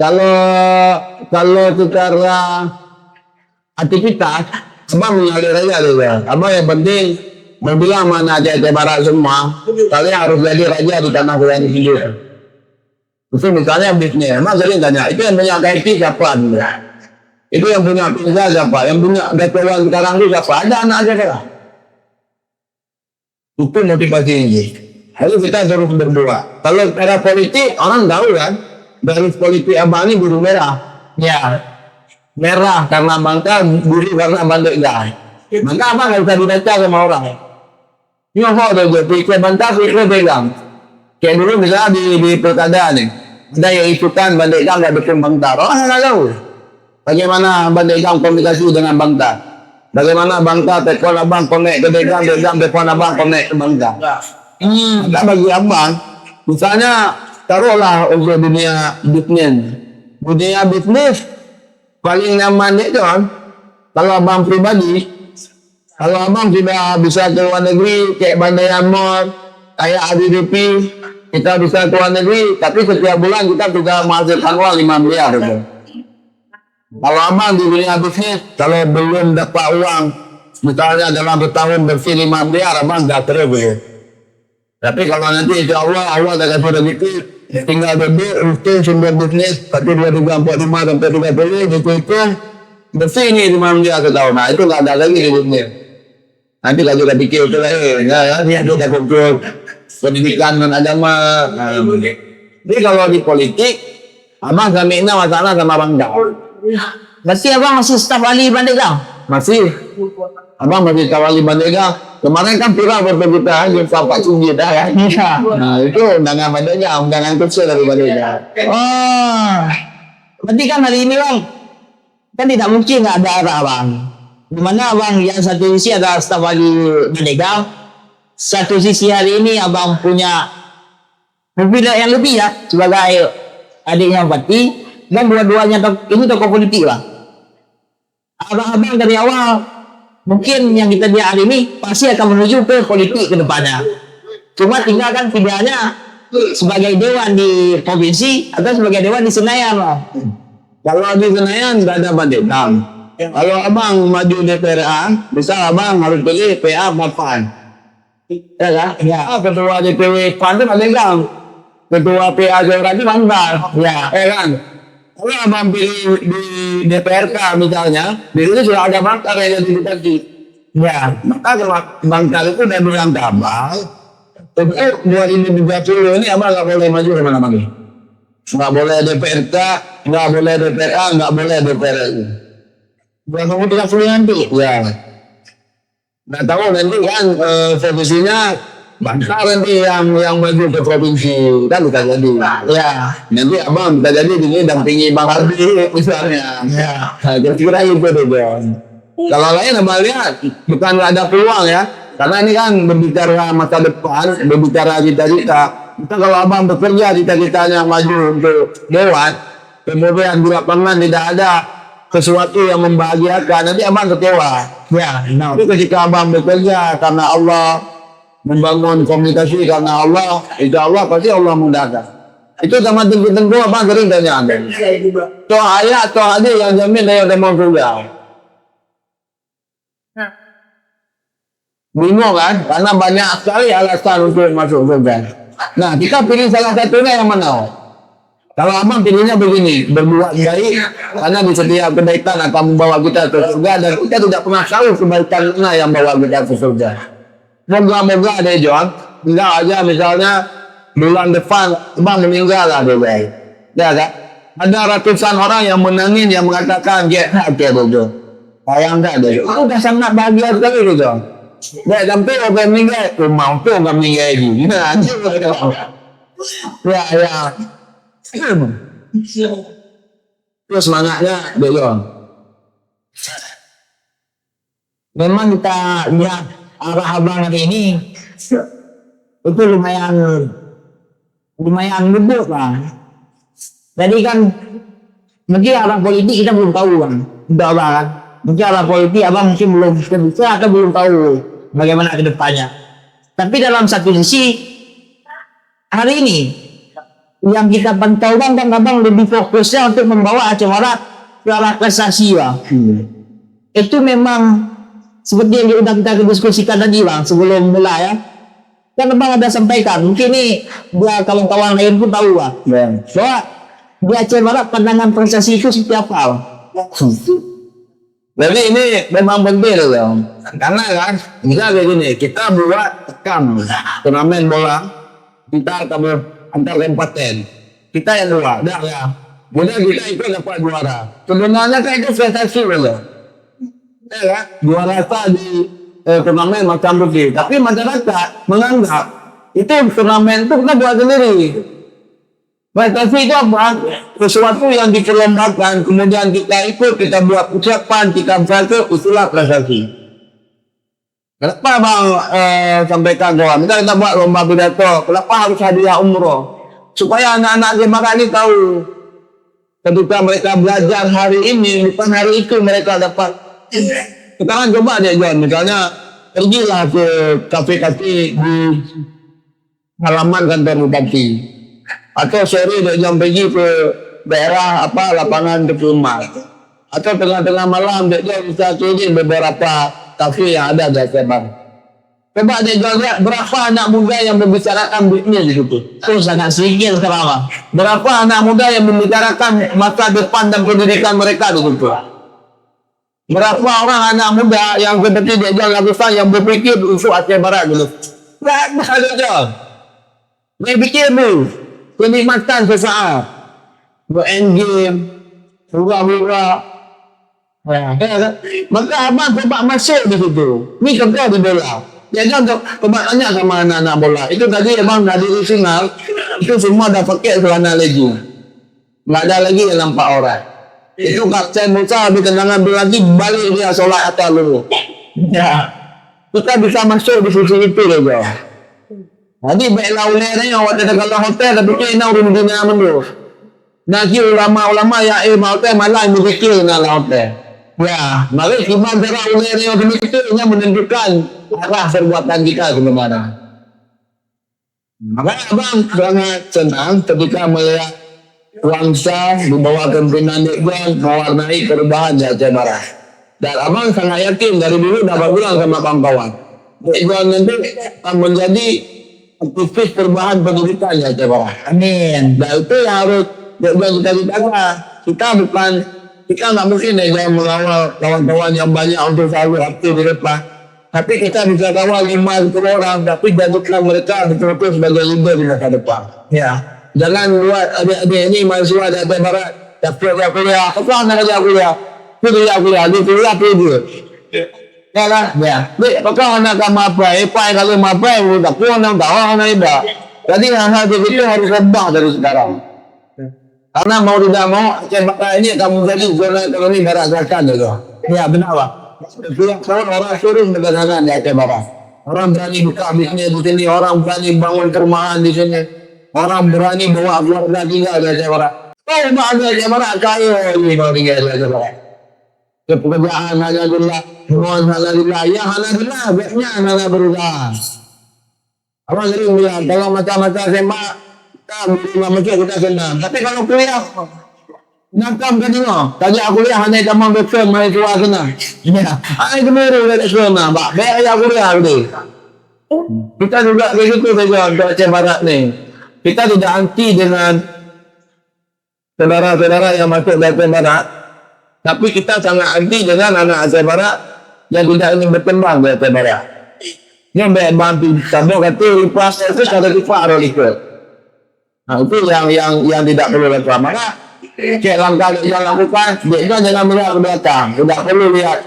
Kalau secara aktivitas, abang mengalir aja dulu ya. Abang yang penting berbilang mana Aceh Barat semua, kalian harus jadi raja di tanah kalian hidup. Itu misalnya bisnis, emang sering tanya, itu yang punya KFC siapa? Itu yang punya pizza siapa? Yang punya restoran sekarang itu siapa? Ada anak aja kan? Itu motivasi ini. Lalu kita harus berdoa. Kalau era politik, orang tahu kan, garis politik abang ini biru merah. Ya, Merah karena bangka, biru karena bandega. Maka abang nggak bisa dibaca sama orang. Ini apa udah gue pikir bantah, pikir pegang. Kayak dulu misalnya di pilkada nih, ada yang ikutan bandega nggak bikin bangta. Orang nggak tahu. Bagaimana bandega komunikasi dengan bangta? Bagaimana bangta telepon abang connect ke degang, degang telepon abang connect ke bangta? Ada bagi abang, misalnya taruhlah untuk dunia bisnis paling nyaman itu kan, kalau abang pribadi, kalau abang sudah bisa ke luar negeri kayak Bandai Amor, kayak ADDP, kita bisa ke luar negeri, tapi setiap bulan kita juga menghasilkan uang 5 miliar gitu. Kalau abang di dunia bisnis, kalau belum dapat uang, misalnya dalam bertahun bersih 5 miliar, abang gak terus gitu. Tapi kalau nanti insya Allah dah kasih rezeki, tinggal berdua, itu sumber bisnis, tapi 2045 sampai 30 itu bersih ini 5 miliar setahun. Nah itu nggak ada lagi di bisnis. Nanti kalau kita pikir itu lah, ya kita kontrol pendidikan dan agama. Jadi kalau di politik, abang kami ini masalah sama bangga. berarti abang masih staf ahli bandega? Masih. Abang masih kawali bandega. Kemarin kan viral berita jumpa Pak Sunjid dah kan. Nah itu undangan bandega, undangan kecil dari bandega. Oh, berarti kan hari ini bang, kan tidak mungkin nggak ada arah bang. Dimana abang yang satu sisi ada staf ahli bandega, satu sisi hari ini abang punya privilege yang lebih ya sebagai adiknya Bupati, dan dua-duanya ini tokoh politik lah. Abang-abang dari awal mungkin yang kita lihat hari ini pasti akan menuju ke politik ke depannya. Cuma tinggal kan pilihannya sebagai dewan di provinsi atau sebagai dewan di Senayan lah. Kalau di Senayan nggak ada bandega. Kalau abang maju DPR, bisa abang harus pilih PA Bapan. Ya kan? Ya. Ketua DPW PAN itu bandega. Ketua PA Jawa itu bandar. Ya. Kan? Kalau abang pilih di DPRK misalnya, di situ sudah ada bangkar yang dikasih. Ya. Maka kalau bangkar itu udah bilang ke abang, tapi 2020 ini abang nggak boleh maju kemana-mana. Nggak boleh DPRK, nggak boleh DPRA, nggak boleh DPR. Bukan kamu 30 nanti. Ya. Nggak tahu nanti kan posisinya bangkar nanti yang maju ke provinsi kan bisa jadi. Ya. Nanti abang bisa jadi ini dampingi Bang Hardi misalnya. Ya. Nah, kira-kira itu deh Bang. Kalau lain abang lihat bukan nggak ada peluang ya, karena ini kan berbicara masa depan, berbicara cita-cita. Kita kalau abang bekerja cita-citanya maju untuk dewan, kemudian di lapangan tidak ada sesuatu yang membahagiakan, nanti abang kecewa. Ya. Tapi ketika abang bekerja karena Allah membangun komunikasi karena Allah, insya Allah pasti Allah mudahkan. Itu sama tentu apa sering tanya Anda. Toh ayat, toh hadis yang jamin dari mau surga. Bingung kan? Karena banyak sekali alasan untuk masuk surga. Nah, kita pilih salah satunya yang mana? Kalau abang pilihnya begini, berbuat baik karena di setiap kebaikan akan membawa kita ke surga dan kita tidak pernah tahu kebaikan mana yang membawa kita ke surga. Moga-moga ada John, enggak aja misalnya bulan depan abang meninggal lah baik. Ya kan? Ada ratusan orang yang menangis yang mengatakan get happy betul. Bayangkan deh, itu udah sangat bahagia sekali itu John. Dah sampai orang meninggal, mau tu orang meninggal lagi. Nah, ya. Terus semangatnya belum. Memang kita lihat arah abang hari ini itu lumayan ngebut lah. Jadi kan mungkin arah politik kita belum tahu kan, udah kan. Mungkin arah politik abang mungkin belum bisa atau belum tahu bagaimana ke depannya. Tapi dalam satu sisi hari ini yang kita pantau kan abang lebih fokusnya untuk membawa Aceh Barat ke arah prestasi bang. Itu memang seperti yang sudah kita diskusikan tadi bang sebelum mulai ya. Kan abang ada sampaikan mungkin ini buat kawan-kawan lain pun tahu bang. Bahwa di Aceh Barat pandangan prestasi itu seperti apa? Jadi ini memang penting loh. Karena kan misalnya gini, kita buat tekan turnamen bola kita antar kabupaten kita yang dua dah ya kemudian kita itu dapat juara sebenarnya kan itu prestasi loh ya kan juara di turnamen macam begitu tapi masyarakat menganggap itu turnamen itu kita buat sendiri. Prestasi itu apa? Sesuatu yang diperlombakan kemudian kita ikut kita buat ucapan kita berhasil itulah prestasi. Kenapa bang sampaikan doa? Kita buat lomba pidato. Kenapa harus hadiah umroh? Supaya anak-anak jemaah ini tahu ketika mereka belajar hari ini, bukan hari itu mereka dapat. Sekarang coba deh John, misalnya pergilah ke kafe-kafe di halaman kantor bupati, atau sore deh John pergi ke daerah apa lapangan rumah, atau tengah-tengah malam deh John bisa keliling beberapa kafe yang ada di Aceh Barat. Coba deh lihat berapa anak muda yang membicarakan bisnis di situ. Itu sangat sedikit sekarang. Berapa anak muda yang membicarakan masa depan dan pendidikan mereka di situ. Berapa orang anak muda yang seperti dia lakukan yang berpikir untuk Aceh Barat dulu. Berapa ada John? Berpikir dulu. Kenikmatan sesaat. Main game. Hura-hura. Ya, kan? Maka abang coba masuk di situ. Ni contoh di bola. Jadi untuk coba tanya sama anak-anak bola. Itu tadi abang dari signal itu semua dah pakai celana legging. Nggak ada lagi yang nampak orang. Itu Kapten Musa di tendangan berarti balik dia solat atas dulu. Ya, kita bisa masuk di sisi itu loh. Jadi baiklah ulernya waktu dekat hotel tapi kena urun dunia mendu. Nanti ulama-ulama ya hotel malah mikir dengan hotel. Ya, maka iman cara ulernya demikiannya menentukan arah perbuatan kita kemana. Maka abang sangat senang ketika melihat bangsa dibawa pimpinan Iqbal mewarnai perubahan di Aceh Barat. Dan abang sangat yakin dari dulu dapat bilang sama kawan-kawan, Iqbal nanti akan menjadi aktivis perubahan pendidikan di Aceh Barat. Amin. Dan itu yang harus kita jaga. Kita nggak mungkin mengawal kawan-kawan yang banyak untuk selalu aktif di depan. Tapi kita bisa kawal 5-10 orang, tapi jadikan mereka betul-betul sebagai leader di masa depan. Ya. Jangan buat adik-adik ini mahasiswa di Aceh Barat. Daftar kuliah, apa nak kerja kuliah? Kuliah, dia kuliah dia. Ya kan? Ya. Apakah anak kamu apa? Kalau apa? Tak pun nak tahu anak itu. Jadi hal-hal begitu harus rebah dari sekarang. Karena mau tidak mau Aceh Barat ini akan menjadi zona ekonomi merah-merahkan gitu. Ya benar bang. Setiap tahun orang sering berdagangan di Aceh Barat. Orang berani buka bisnis di sini, orang berani bangun perumahan di sini, orang berani bawa keluarga tinggal di Aceh Barat. Oh, ada Aceh Barat kaya ini kalau tinggal di Aceh Barat. Pekerjaan alhamdulillah, mohon alhamdulillah, ya alhamdulillah, baiknya alhamdulillah berusaha. Abang sering bilang, kalau masa-masa SMA, kita belum masuk kita senang. Tapi kalau kuliah, nakam kan tengok. Tadi aku kuliah hanya tamang doktor, mari keluar senang. Ya. Ay, kemana dari sana, Pak? Baik aja kuliah ni. Kita juga begitu saja untuk Aceh Barat ni. Kita tidak anti dengan saudara-saudara yang masuk dari Aceh Barat. Tapi kita sangat anti dengan anak Aceh Barat yang tidak ingin berkembang dari Aceh Barat. Yang baik bantu sabuk kata lepas itu cara lepas ada ikut. Nah itu yang tidak perlu lakukan. Maka cek langkah yang lakukan, dia jangan melihat ke belakang. Tidak perlu lihat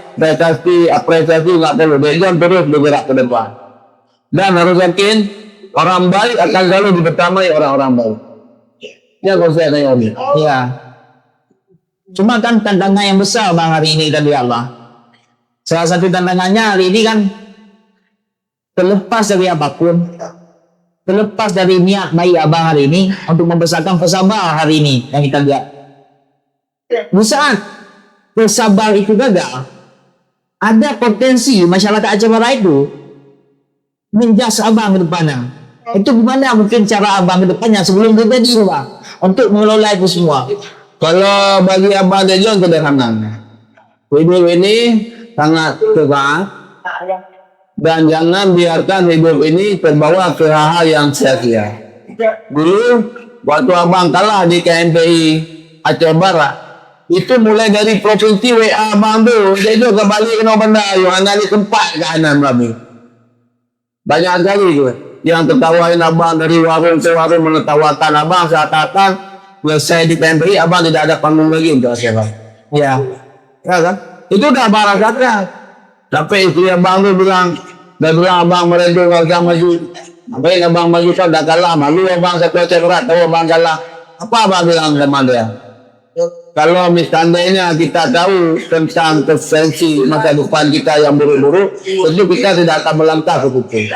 apresiasi tidak perlu. Dia terus bergerak ke depan. Dan harus yakin orang baik akan selalu dipertamai orang-orang baik. Ya konsepnya ini. Ya. Cuma kan tantangan yang besar bang hari ini tadi Allah. Salah satu tantangannya hari ini kan terlepas dari apapun, terlepas dari niat baik abang hari ini untuk membesarkan pesabar hari ini yang kita lihat. Di saat pesabar itu gagal, ada potensi masyarakat Aceh Barat itu menjas abang ke depannya. Itu gimana mungkin cara abang ke depannya sebelum terjadi bang untuk mengelola itu semua? Kalau bagi abang Dejon sederhana. Hidup ini sangat keras dan jangan biarkan hidup ini terbawa ke hal-hal yang sia-sia. Dulu waktu abang kalah di KMPI Aceh Barat, itu mulai dari provinsi WA abang tu, dia tu kembali ke benda yang analis tempat kanan kami. Banyak sekali tu yang tertawain abang dari warung ke warung, menertawakan abang seakan-akan selesai di KMPI abang tidak ada panggung lagi untuk Aceh Barat. Ya, Ya kan? Itu dah barang kata. Sampai isteri abang tu bilang, dia bilang abang merendul kalau maju. Sampai abang maju kau dah kalah. Malu abang satu Aceh Barat tahu abang kalah. Apa abang bilang sama dia? Kalau misalnya kita tahu tentang preferensi masa depan kita yang buruk-buruk, tentu kita tidak akan melangkah ke situ.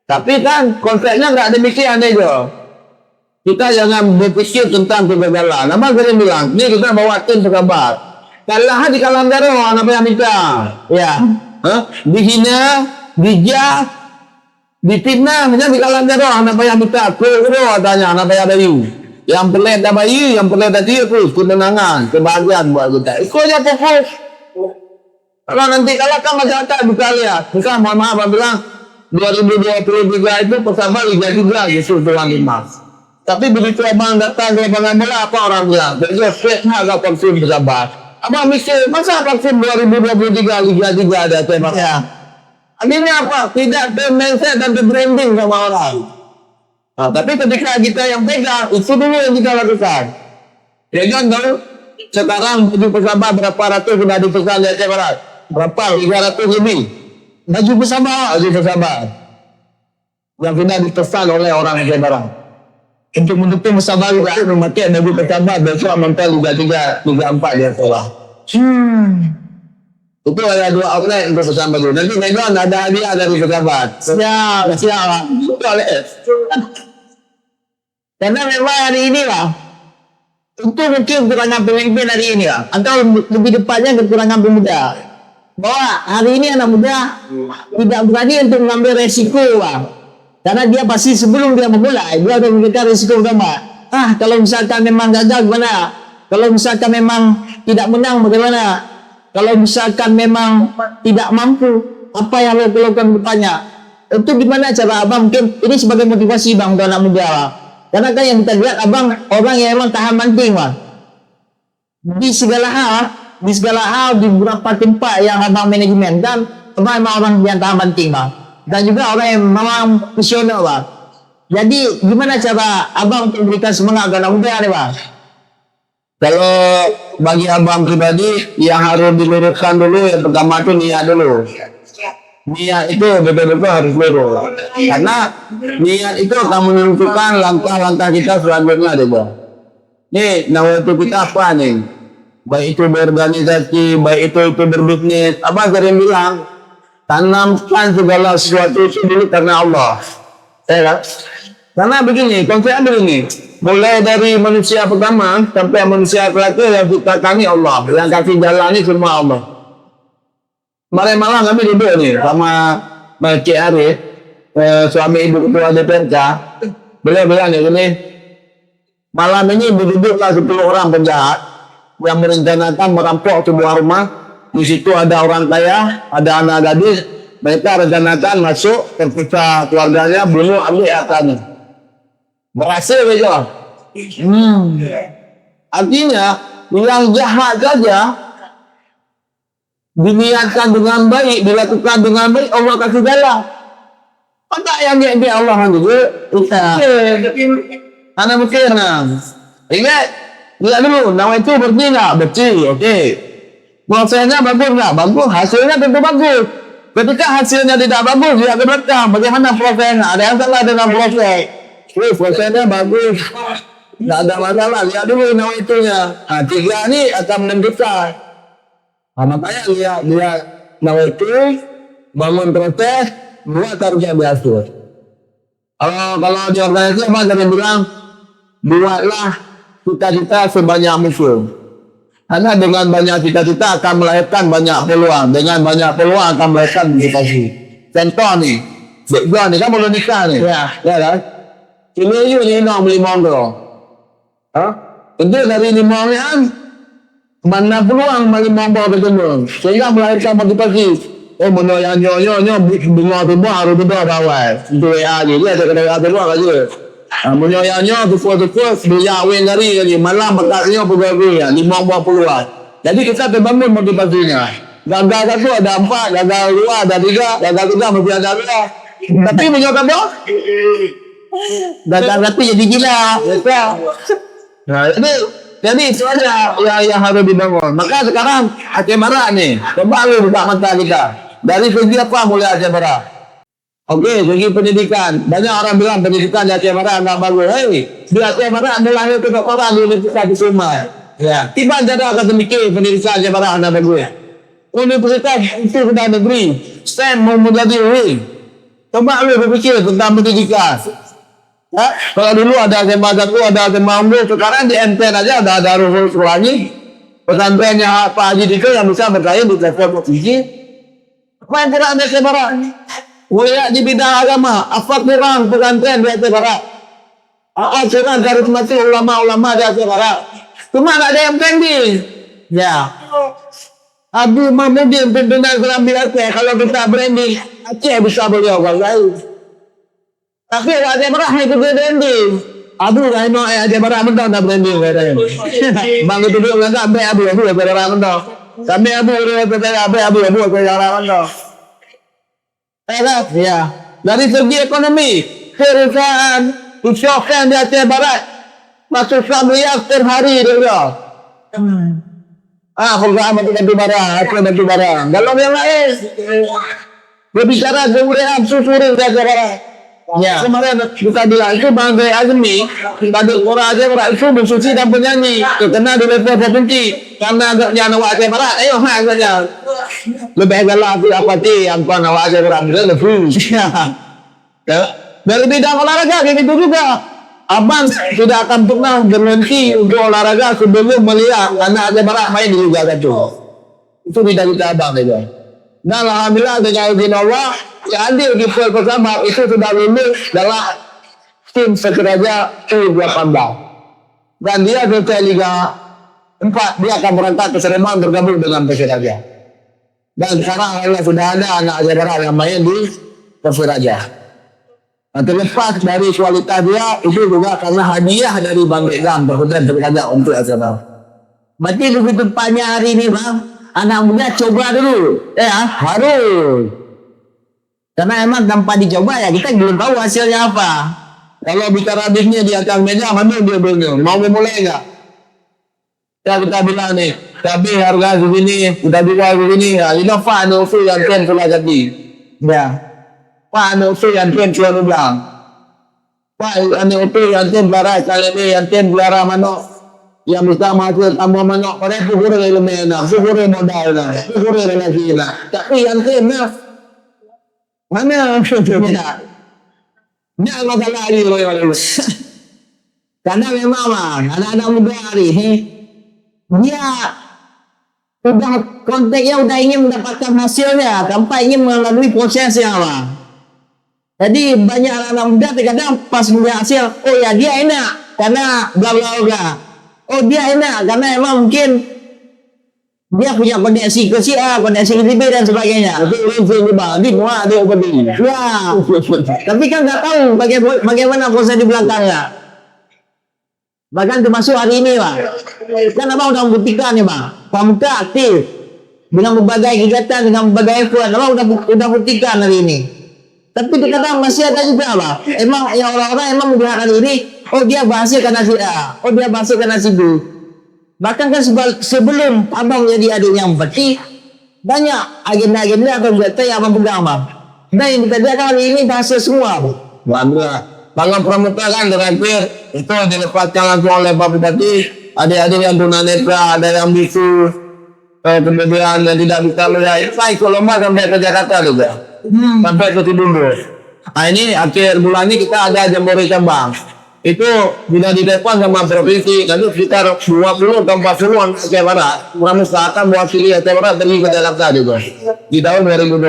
Tapi kan konsepnya nggak demikian aja. Kita jangan berpikir tentang kegagalan. Abang sering bilang, ni kita bawa tim berkabar. Kalah di Kalandaro, apa yang minta? ya, Dihina, dijah, difitnah, hanya di Kalandaro, apa yang minta? Kuro tanya, apa yang ada you? Yang pelet dah bayi, yang pelet dah dia terus ketenangan, kebahagiaan buat kita. Ikutnya fokus. Kalau nanti kalahkan masyarakat bisa lihat. Kita mohon maaf, abang bilang 2023 itu persabar Liga 3 justru Tuan Dimas. Tapi begitu abang datang ke lapangan bola, apa orang bilang? Jadi stressnya agak vaksin bersabar. Abang mikir, masa vaksin 2023 Liga 3 ada tema? ya. Akhirnya apa? Tidak ter-mindset dan ter-branding sama orang. Nah, tapi ketika kita yang pegang, itu dulu yang kita lakukan. Ya kan, tahu? Sekarang baju persabar berapa ratus sudah dipesan di Aceh Barat? Berapa? 300 lebih. Baju bersama Baju persabar. Yang sudah dipesan oleh orang Aceh Barat. untuk mendukung bersabar juga. Itu memakai baju persabar besok mental Liga 3, Liga 4 dia sekolah. Itu ada 2 outlet untuk pesan baju. Nanti Medan ada hadiah dari persabar. Siap, siap. Boleh. Karena memang hari ini lah, itu mungkin kekurangan pemimpin hari ini lah. Atau lebih tepatnya kekurangan pemuda. Bahwa hari ini anak muda tidak berani untuk mengambil resiko lah. Karena dia pasti sebelum dia memulai, dia akan memikirkan resiko pertama. Kalau misalkan memang gagal gimana? Kalau misalkan memang tidak menang bagaimana? Kalau misalkan memang tidak mampu, apa yang harus dilakukan bertanya? Itu gimana cara abang mungkin ini sebagai motivasi bang untuk anak muda lah. Karena kan yang kita lihat abang orang yang memang tahan banting bang. Di segala hal di beberapa tempat yang abang manajemen dan memang orang yang tahan banting bang. Dan juga orang yang memang visioner bang. Jadi gimana cara abang untuk memberikan semangat ke anak muda ni bang? Kalau bagi abang pribadi yang harus diluruskan dulu yang pertama itu niat dulu. Niat itu betul-betul harus lurus. Karena niat itu akan menentukan langkah-langkah kita selanjutnya deh bang. Nih nama itu kita apa nih? Baik itu berorganisasi, baik itu berbisnis. Abang sering bilang tanamkan segala sesuatu itu dulu karena Allah. Karena begini, konsepnya begini. Mulai dari manusia pertama sampai manusia terakhir yang diciptakan Allah, yang kasih jalan ini semua Allah. Kemarin malam kami duduk nih sama Cik Arif. suami ibu ketua DPRK, beliau bilang ya gini, malam ini berduduklah 10 orang penjahat yang merencanakan merampok sebuah rumah. Di situ ada orang kaya, ada anak gadis. Mereka rencanakan masuk, terpisah keluarganya, bunuh, ambil hartanya. Berhasil begitu. Artinya yang jahat saja diniatkan dengan baik, dilakukan dengan baik, Allah kasih jalan. Tak yang dia Allah juga. Anak mungkin ingat dulu nama itu bersih nggak bersih, oke. Prosesnya bagus nggak bagus, hasilnya tentu bagus. Ketika hasilnya tidak bagus, dia belakang. Bagaimana prosesnya? Ada yang salah dengan proses. Prosesnya bagus, nggak ada masalah. Lihat dulu nama itunya. Nah, 3 ini akan menentukan. Makanya lihat nama itu, bangun proses, buat harusnya berhasil. Kalau di organisasi apa jangan bilang buatlah cita-cita sebanyak mungkin. Karena dengan banyak cita-cita akan melahirkan banyak peluang. Dengan banyak peluang akan melahirkan motivasi. Contoh nih, background nih kan belum nikah nih. Ya kan? Ini ni nak beli motor. Tentu dari 5 ni kan mana peluang bagi motor bertemu. Sehingga melahirkan motivasi. Benda yang nyonya bunga tu baru tu awal. Itu ya je dia ada kena ada luar aja. Benda yang nyonya tu dia awin dari malam bekasnya pegawai 5 buah peluang. Jadi kita terbangun motivasinya. Gagal satu ada 4, gagal 2 ada 3, gagal 3 mesti ada 2. Tapi menyokat tu gagal satu jadi gila. Nah, jadi itu aja yang harus dibangun. Maka sekarang Aceh Barat ni kembali buka mata kita. Dari segi apa mulai Aceh Barat? Okey, segi pendidikan. Banyak orang bilang pendidikan di Aceh Barat enggak bagus. Di Aceh Barat melahirkan orang di Universitas di Sumai. Ya. Tiba ada akademik pendidikan Aceh Barat enggak bagus. Universitas itu sudah negeri. STEM mau menjadi coba lu berpikir tentang pendidikan. Kalau dulu ada SMA Satu, ada SMA Unggul, sekarang di MTN aja ada Darul Sekolahnya. Pesantrennya Pak Haji Diko yang bisa berkaya di level provinsi. Apa yang kurang di Aceh Barat? Di bidang agama, apa kurang pesantren di Aceh Barat? Apa kurang karismatik ulama-ulama di Aceh Barat? Cuma tak ada yang tinggi. Ya. Abu Mahmudin pimpinan Kerambil Aceh, kalau kita branding Aceh bisa beliau guys. Tapi Aceh Barat itu branding. Abu dah mau Aceh Barat mentau dah branding katanya. Bang itu dulu enggak sampai Abu Barat mentau. Sampai Abu Barat mentau. Ya. Dari segi ekonomi, perusahaan usahakan di Aceh Barat masuk 1 miliar setiap hari dia. Perusahaan batu bara, Aceh batu bara. Kalau yang lain berbicara kebudayaan susuri di Aceh Barat. Ya. Kemarin kita bilang itu Bang Azmi pada orang Aceh Barat itu bersuci dan penyanyi terkenal di level provinsi karena agaknya anak Aceh Barat saja lebih galak apa yang kau anak Aceh Barat lebih dari bidang olahraga kayak gitu juga. Abang sudah akan pernah berhenti untuk olahraga sebelum melihat anak Aceh Barat main di Liga 1. Itu cita-cita abang itu. Dan alhamdulillah dengan izin Allah yang hadir di pool pertama itu sudah lulus dalam tim Persiraja U18. Dan dia selesai Liga 4, dia akan berangkat ke Sleman bergabung dengan Persiraja. Dan sekarang sudah ada anak Aceh Barat yang main di Persiraja. Nah, terlepas dari kualitas dia, itu juga karena hadiah dari Bang Begam Presiden Persiraja untuk Aceh Barat. Berarti lebih tepatnya hari ini Bang, anak muda coba dulu, harus. Karena emang tanpa dicoba ya kita belum tahu hasilnya apa. Kalau bicara bisnis di atas meja, mana dia bingung, mau memulai enggak? Ya kita bilang nih, tapi harga segini, udah jual begini, ya ini Pak Nusu yang ten sudah jadi. Ya, Pak Nusu yang ten sudah bilang. Pak Nusu yang ten belara, kali ini yang ten belara manok. Yang bisa masuk tambah manok, pada syukur elemen, syukur modal, syukur relasi lah. Tapi yang ten mana maksudnya? Ini masalah lagi karena memang anak-anak muda hari ini dia udah konteksnya udah ingin mendapatkan hasilnya tanpa ingin melalui prosesnya Jadi banyak anak-anak muda terkadang pas punya hasil, oh ya dia enak karena bla bla bla. Oh dia enak karena emang mungkin dia punya koneksi ke si A, koneksi ke si B dan sebagainya. Tapi ini bang, di mana ada opening? Ya, tapi kan nggak tahu bagaimana proses di belakangnya. Bahkan termasuk hari ini bang, kan abang udah membuktikan nih bang, Pramuka aktif dengan berbagai kegiatan, dengan berbagai event, abang udah buktikan hari ini. Tapi terkadang masih ada juga bang, emang yang orang-orang emang menggunakan ini, oh dia berhasil karena si A, oh dia berhasil karena si B. Bahkan kan sebelum abang menjadi adik yang berarti banyak agenda-agenda atau kegiatan yang abang pegang bang. Dan yang kita lihat hari ini berhasil semua bang. Alhamdulillah. Bangga Pramuka kan terakhir itu dilepaskan langsung oleh Pak Bupati. Adik-adik yang tunanetra, ada yang bisu, kemudian yang tidak bisa melihat. Saya ikut lomba sampai ke Jakarta juga. Sampai ke Tidundul. Nah ini akhir bulan ini kita ada jambore cabang. Itu bila ditelepon sama provinsi, nanti sekitar 20 atau 40-an Aceh Barat. Pramuka akan mewakili Aceh Barat pergi ke Jakarta juga. Di tahun 2026.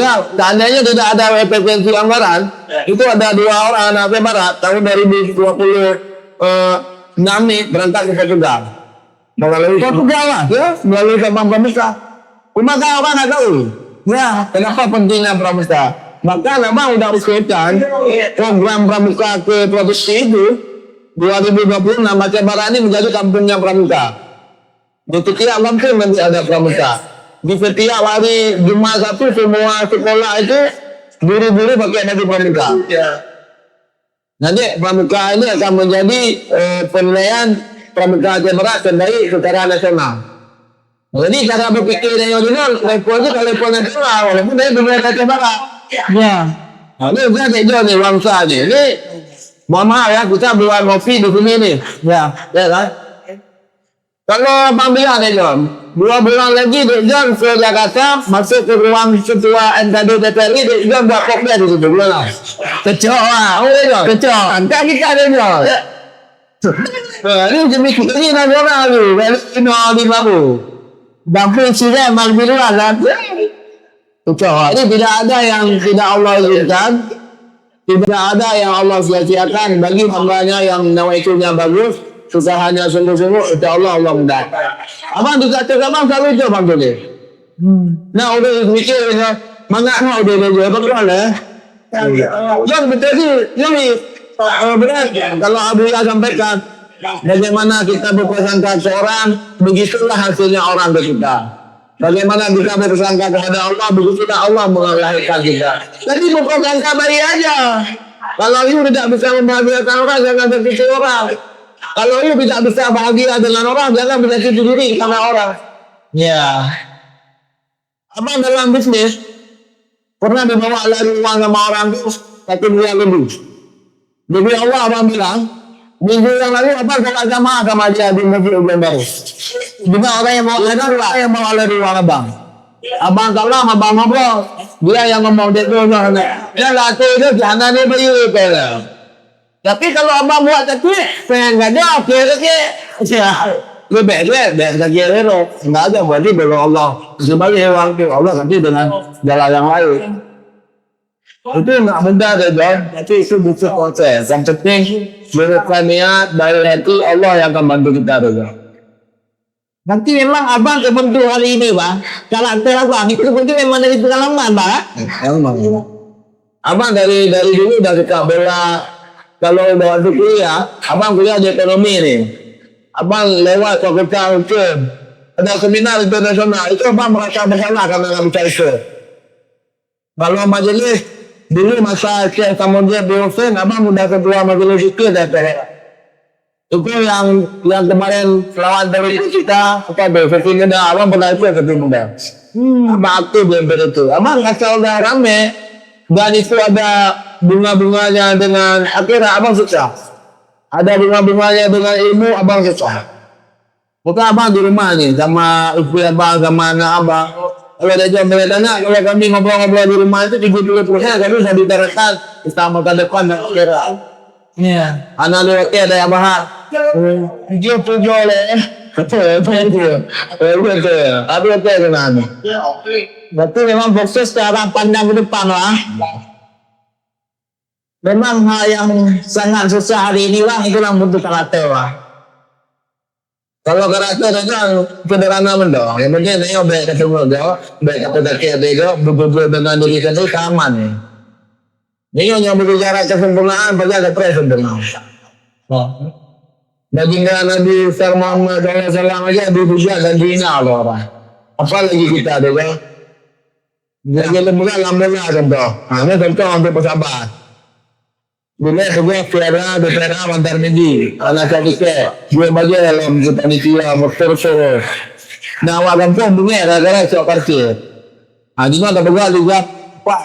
Ya, seandainya tidak ada efisiensi anggaran, itu ada 2 orang anak Aceh Barat tahun 2026 nih berangkat ke Portugal. Melalui Portugal ya, melalui cabang Pramuka. Cuma kan orang nggak tahu. Ya, kenapa pentingnya Pramuka? Maka memang udah usulkan program Pramuka ke provinsi itu 2026 Aceh Barat ini menjadi kampungnya Pramuka. Di setiap kampung nanti ada Pramuka. Di setiap hari Jumat Sabtu semua sekolah itu guru-guru pakai baju Pramuka. Nanti Pramuka ini akan menjadi penilaian Pramuka Aceh Barat sendiri secara nasional. Jadi cara berpikirnya yang original levelnya kalau level nasional walaupun dari beberapa Aceh Barat. Ya. Nah, ini kan itu nih bangsa nih. Ini mohon maaf ya kita belum ngopi di sini nih. Ya kan? Kalau Bang bilang nih John, 2 bulan lagi John ke Jakarta masuk ke ruang ketua MKD DPR John buat kopnya di situ belum? Kecoa. Kecoa. Enggak kita ada John. Ini demi ini nasional tu. Ini di baru. Dapur sudah mal biru kan. Ini tidak ada yang tidak Allah izinkan, tidak ada yang Allah sia-siakan bagi hambanya yang nawaitunya bagus, usahanya sungguh-sungguh, insya Allah Allah mudah. Abang juga cakap abang selalu itu abang tulis. Nah udah mikir ya, mana udah apa boleh? Yang betul sih, ini benar. Kalau Abu ya sampaikan, bagaimana kita berprasangka seorang, begitulah hasilnya orang ke kita. Bagaimana kita bersangka kepada Allah, begitulah Allah melahirkan kita. Jadi berprasangka baik aja. Kalau you tidak bisa membahagiakan orang, jangan bersikup orang. Kalau you tidak bisa bahagia dengan orang, jangan bersikup diri sama orang. Ya. Abang dalam bisnis pernah dibawa lari uang sama orang itu 1 miliar lebih. Demi Allah abang bilang, minggu yang lalu abang sama dia di masjid Uban Baru. Juga orang yang mau lari uang abang. Abang tolong abang ngobrol. Dia yang ngomong dia tuh dia latu itu jangan dia bayu pela. Tapi kalau abang buat tapi pengen nggak ada oke. Lebih kira nggak ada berarti belum Allah. Sebagai orang itu Allah ganti dengan jalan yang lain. Itu nggak benar deh John. Tapi itu butuh proses. Yang penting berbuat niat dari hati Allah yang akan bantu kita juga. Nanti memang abang terbentuk hari ini bang. Karakter abang itu terbentuk memang dari pengalaman bang. Emang. Abang dari dulu dari bela kalau waktu kuliah, abang kuliah di ekonomi nih. Abang lewat fakultas hukum. Ada seminar internasional itu abang merasa bersalah karena nggak bisa ikut. Kalau majelis dulu masa Syekh Samudin Dosen, abang udah ketua majelis itu DPR. Itu yang kemarin lawan dari kita apa berfungsi dah abang pernah itu ketemu dah. Abang aktif dalam itu. Abang asal udah rame dan itu ada bunga-bunganya dengan akhirnya abang susah. Ada bunga-bunganya dengan ilmu abang susah. Bukan abang di rumah nih sama ibu abang sama anak abang. Kalau ada jam beredana, kalau kami ngobrol-ngobrol di rumah itu 30% kami sudah diterapkan sama ke depan dan kira. Iya. Anak lelaki ada yang bahas. Dia tujuh oleh Betul. Tapi betul kenapa? Berarti memang fokus ke arah pandang ke depan lah. Memang hal yang sangat susah hari ini lah, itu yang butuh karakter lah. Kalau karakter itu kan sederhana mendong. Yang penting saya baik ketemu dia, baik kata dia betul dengan diri sendiri aman ya. Ini yang berbicara kesempurnaan pasti ada sempurna. Baginda Nabi Muhammad SAW aja dipuja dan dihina oleh orang. Apalagi kita deh kan. Jadi lembaga alhamdulillah contoh. Ini contoh untuk bersabar. Bila sebuah pera antar minggu, anak saya gue bagi dalam panitia berterus. Nah, wagang pun bunga gara-gara soal parkir. Di mana ada juga pak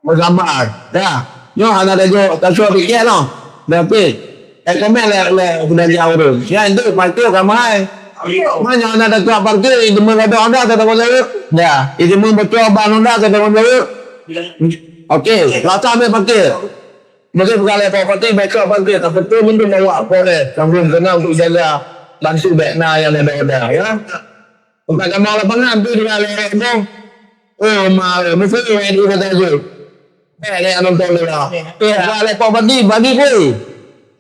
bersabar. Ya, yo anak ada jo tak soal pikir no. Tapi komen le sudah jauh. Ya itu parkir kamai. Mana anak ada parkir itu ada onda ada orang. Ya, itu betul bangun onda ada orang. Oke, rasa ambil parkir. Mungkin kalau properti mereka bagi tak betul untuk bawa boleh sambil kena untuk jaga bantu bekna yang ada ya. Bukan kamu lapangan tu dengan lerek tu. Oh mal, mesti itu kata tu. Ni anak tahu lah. Kalau properti bagi tu.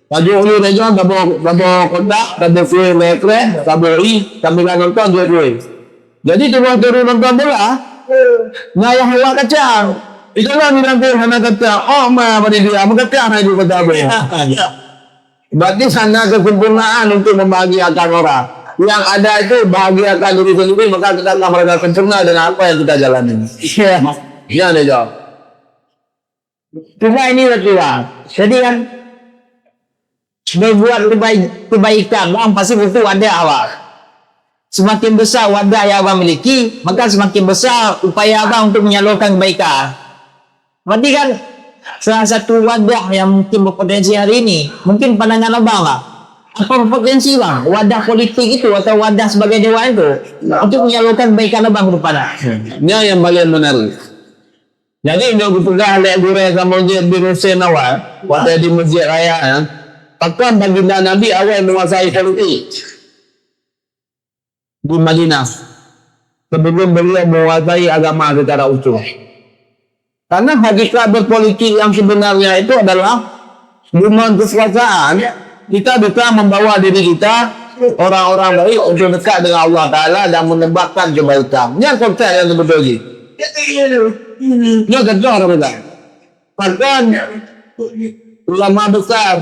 Bagi ulu region tabo kontak tabo free lekre tabo kami kan nonton dua. Jadi turun nonton bola. Ngayah hawa kacang. Itulah bilang tu hana kata, oh ma pada dia, kata hana itu kata apa ya? Berarti sana kesempurnaan untuk membahagiakan orang. Yang ada itu bahagiakan diri sendiri, maka kita akan merasa sempurna dengan apa yang kita jalani. Iya, ya deh jawab. Cuma ini betul lah. Jadi kan berbuat kebaikan, bang pasti butuh wadah awak. Semakin besar wadah yang abang miliki, maka semakin besar upaya abang untuk menyalurkan kebaikan. Berarti kan salah satu wadah yang mungkin berpotensi hari ini, mungkin pandangan abang lah. Apa potensi bang? Wadah politik itu atau wadah sebagai dewan itu untuk menyalurkan kebaikan abang ke depan. Ini yang bagian menarik. Jadi dia berpegang lek gure sama masjid di Rusin awal, waktu di masjid raya ya. Takkan baginda Nabi awal menguasai politik di Madinah sebelum beliau menguasai agama secara utuh. Karena hakikat berpolitik yang sebenarnya itu adalah dengan kekuasaan kita bisa membawa diri kita orang-orang baik untuk dekat dengan Allah Ta'ala dan menebakkan kebaikan. Ini konsep yang sebetulnya. Ini kata orang bilang. Bahkan ulama besar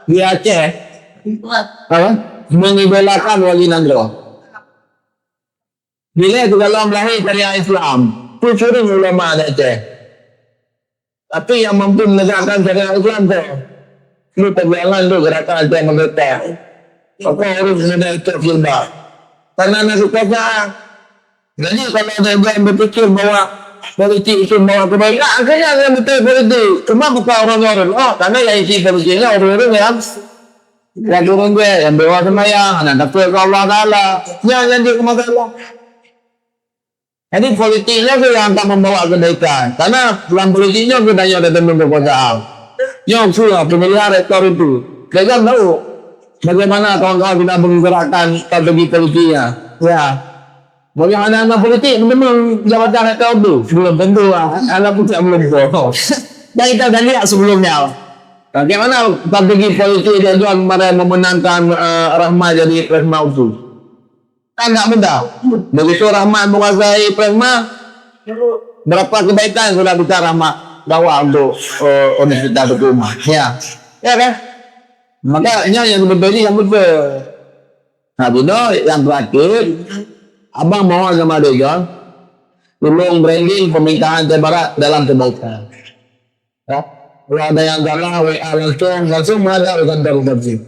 di Aceh mengibalakan Wali Nandro. Bila itu dalam lahir syariat Islam. Sering ulama ada Aceh. Tapi yang mampu menegakkan syariat Islam tu, itu terbialan tu gerakan Aceh Merdeka. Maka harus ada terlibat. Karena nak kekuasaan. Jadi kalau ada yang berfikir bahawa politik itu bawa kebaikan, akhirnya ada betul politik. Cuma bukan orang-orang. Oh, karena yang isi politiknya orang-orang yang turun gue, yang bawa semayang, anak takut Allah Ta'ala. Yang jadi kemasalah. Jadi politiknya itu yang akan membawa kebaikan. Karena dalam politiknya kita hanya ada tentang kekuasaan. Yang sudah pemilihan rektor itu. Kita kan tahu bagaimana kawan-kawan kita menggerakkan strategi politiknya. Ya. Bagaimana anak politik memang jabatan rektor itu belum tentu. Anak politik belum tentu. Dan kita sudah lihat sebelumnya. Bagaimana strategi politik dia tuan kemarin memenangkan Rahmat jadi Presma utuh. Kan tak mudah. Begitu Rahmat menguasai Presma, berapa kebaikan sudah bisa Rahmat bawa untuk Universitas Hukumah. Ya, ya kan? Makanya yang sebetulnya yang betul. Nah, itu yang terakhir, abang mau sama dia, tolong branding pemerintahan Aceh Barat dalam kebaikan. Ya, kalau ada yang salah, WA langsung ada kantor polisi.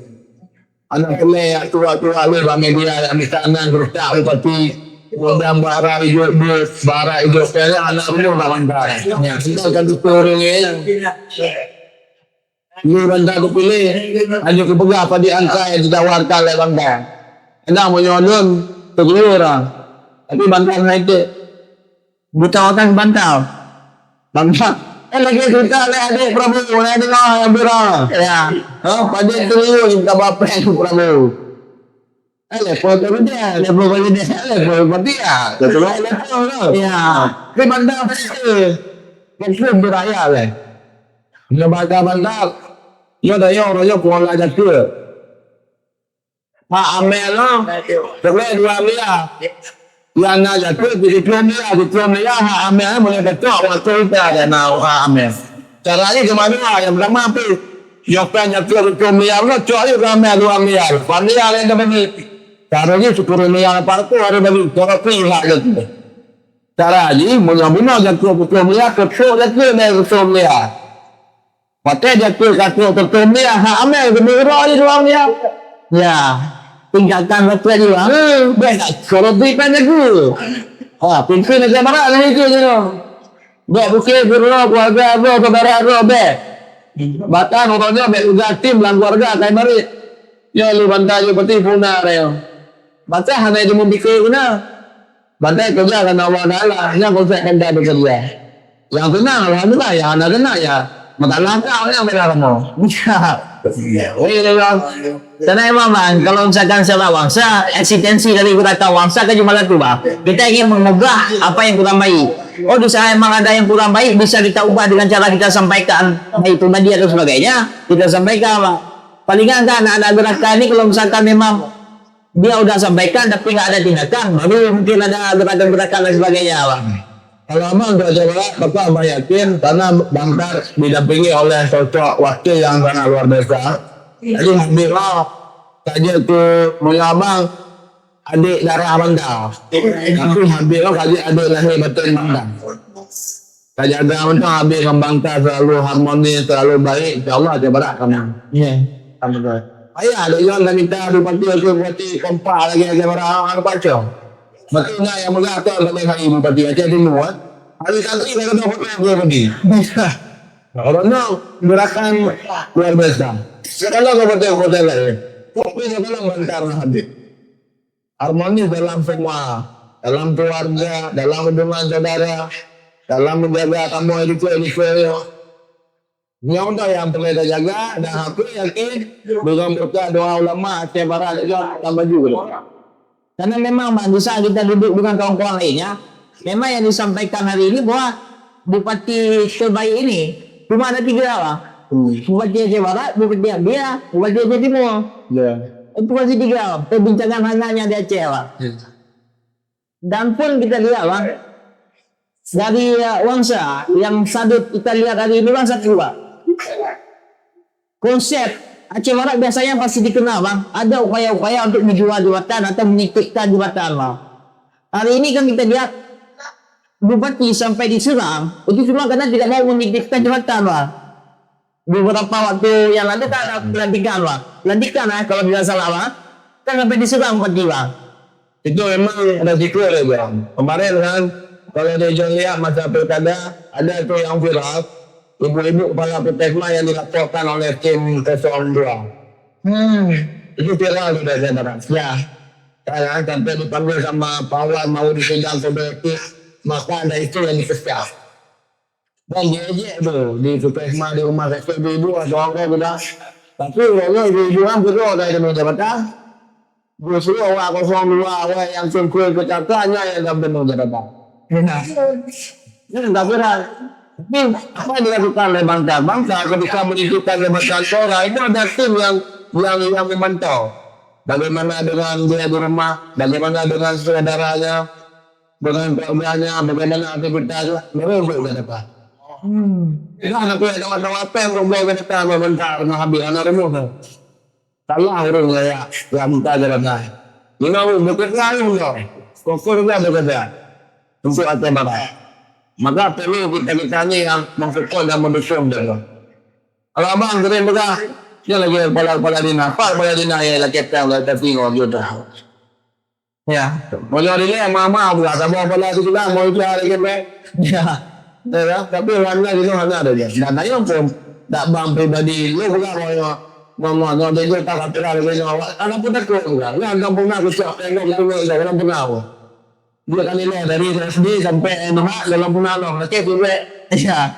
Anak kelek tua-tua lu media yang misalnya berusaha seperti program bara hijau kaya anak lu lawan bara. Ya, kita akan diturunnya. Ini bantah tu pilih, hanya kepegah pada angka yang ditawarkan oleh bantah. Enak menyodon terkeluar orang. Tapi bantah naik ditawarkan bantah. Bantah. Lagi kita lihat adik Prabowo, lihat yang berah. Ya, pada itu kita bapak Prabowo. Level tu dia. Level bagi dia. Level berarti ya. Betul lah level tu. Ya. Tapi bandar pasti. Maksud beraya lah. Bila bandar. Ya dah ya orang ya kuala jatuh. Pak Amel lah. Terus 2 miliar. Yang nak jatuh di 2 miliar. Di 2 miliar Pak Amel boleh betul. Waktu itu ada nak Pak Amel. Caranya gimana lah. Yang pertama apa? Yang pengen jatuh di 2 miliar lah. Cuali Pak Amel 2 miliar. 2 miliar yang dapat ni. Caranya 10 miliar apa tu ada bagi. Kalau pihak jatuh. Caranya mula-mula jatuh di 2 miliar. Kecil jatuh di 2 miliar. Patut jatuh jatuh di 2 miliar. Pak Amel bermurah di 2 miliar. Ya. Tinggalkan betul juga. Baik, kalau beri kan aku. Pimpin negara barat lah itu je. Baik, bukit, berdoa, keluarga, kebarat, baik. Bahkan orangnya baik juga tim dalam keluarga, kayak barit. Ya, lu bantai je peti punah dia. Bantai hanya dia memikir guna. Bantai kerja kan Allah Ta'ala. Yang konsep hendak bekerja. Yang tenang, Alhamdulillah. Yang anda tenang ya. Masalah kau yang mereka kamu. Oh iya bang. Karena emang bang, kalau misalkan sewa wangsa, eksistensi dari kita wangsa kan cuma satu bang. Kita ingin mengubah apa yang kurang baik. Oh bisa emang ada yang kurang baik, bisa kita ubah dengan cara kita sampaikan, baik itu tadi atau sebagainya, kita sampaikan bang. Palingan kan ada gerakan ini kalau misalkan memang dia udah sampaikan tapi nggak ada tindakan, baru mungkin ada gerakan-gerakan dan sebagainya bang. Kalau abang untuk Jawa Bapak abang yakin karena Bangkar didampingi oleh sosok wakil yang sangat luar biasa. Jadi alhamdulillah saja ke mulia abang adik darah Bangkar. Tapi alhamdulillah kaji adik lahir betul Bangkar. Kaji ada Bangkar habis Bangkar selalu harmoni, selalu baik. InsyaAllah Jawa Barat kamu. Iya. Alhamdulillah. Ayah ada yang dah minta bupati kompak lagi Jawa Barat apa cakap. Betul tak yang mengatakan sampai hari bupati Aceh Timur hari santri saya kata hotel pergi. Orang nak gerakan luar biasa. Sekarang kau bertemu hotel lagi. Kopi sekarang Bangkar hadir. Harmoni dalam semua, dalam keluarga, dalam hubungan saudara, dalam menjaga tamu editor. Yang untuk yang perlu kita jaga dan aku yakin dengan berkat doa ulama Aceh Barat juga tambah juga. Karena memang bang, di saat kita duduk dengan kawan-kawan lainnya, memang yang disampaikan hari ini bahwa bupati terbaik ini cuma ada 3 bang. Bupati Aceh Barat, Bupati Abia, Bupati Aceh Timur. Ya. Itu masih 3 bang. Perbincangan hanya di Aceh bang. Dan pun kita lihat bang, dari wangsa yang sadut kita lihat hari ini bang satu bang. Konsep Aceh Barat biasanya pasti dikenal bang. Ada upaya-upaya untuk menjual jabatan atau meningkatkan jabatan bang. Hari ini kan kita lihat bupati sampai diserang. Itu cuma karena tidak mau meningkatkan jabatan bang. Beberapa waktu yang lalu kan ada pelantikan bang. Pelantikan kalau tidak salah bang. Kan sampai diserang bupati bang. Itu memang ada sikul ya bang. Kemarin kan kalau dia lihat masa pilkada ada tu yang viral. Ibu-ibu kepala Putekma yang dilaporkan oleh tim 02. Itu viral sudah saya dapat. Ya. Saya sampai dipanggil sama Pawan mau disidang kode etik. Maka ada itu yang dipecah. Dan dia tu di Putekma di rumah saya ibu-ibu ada orang sudah. Tapi kalau ibu-ibu kan betul dari demi jabatan. Justru orang 02 orang yang sungguh kecatannya yang dapat demi jabatan. Benar. Ini tak benar. Tapi apa yang dilakukan oleh bangsa ketika menentukan jabatan orang itu ada tim yang memantau. Bagaimana dengan dia di rumah, bagaimana dengan saudaranya, dengan keluarganya, bagaimana aktivitasnya, mereka sudah dapat. Itu anak gue ada apa yang boleh kita mementar dengan habis anak remuk. Salah orang saya yang minta jabatan. Ini bekerja loh, kokoh juga bekerja untuk Aceh Barat. Maka perlu kita ni yang mengkukul dan mendukung dia. Kalau abang sering berkah, dia lagi kepala dinas. Pak kepala dinas yang lagi kapten lah tapi ngor juta. Ya, boleh dia mama pula sama kepala itu juga mau itu hari kepe. Ya. Ya, tapi orang lain itu hanya ada dia. Dan saya pun tak bang pribadi, lu bukan mama no dia tak kata lagi no. Anak pun takut juga. Lah kampung aku siap tengok betul dalam pernah. Dia kan ini dari SD sampai enak dalam penalong. Okey tu Ya.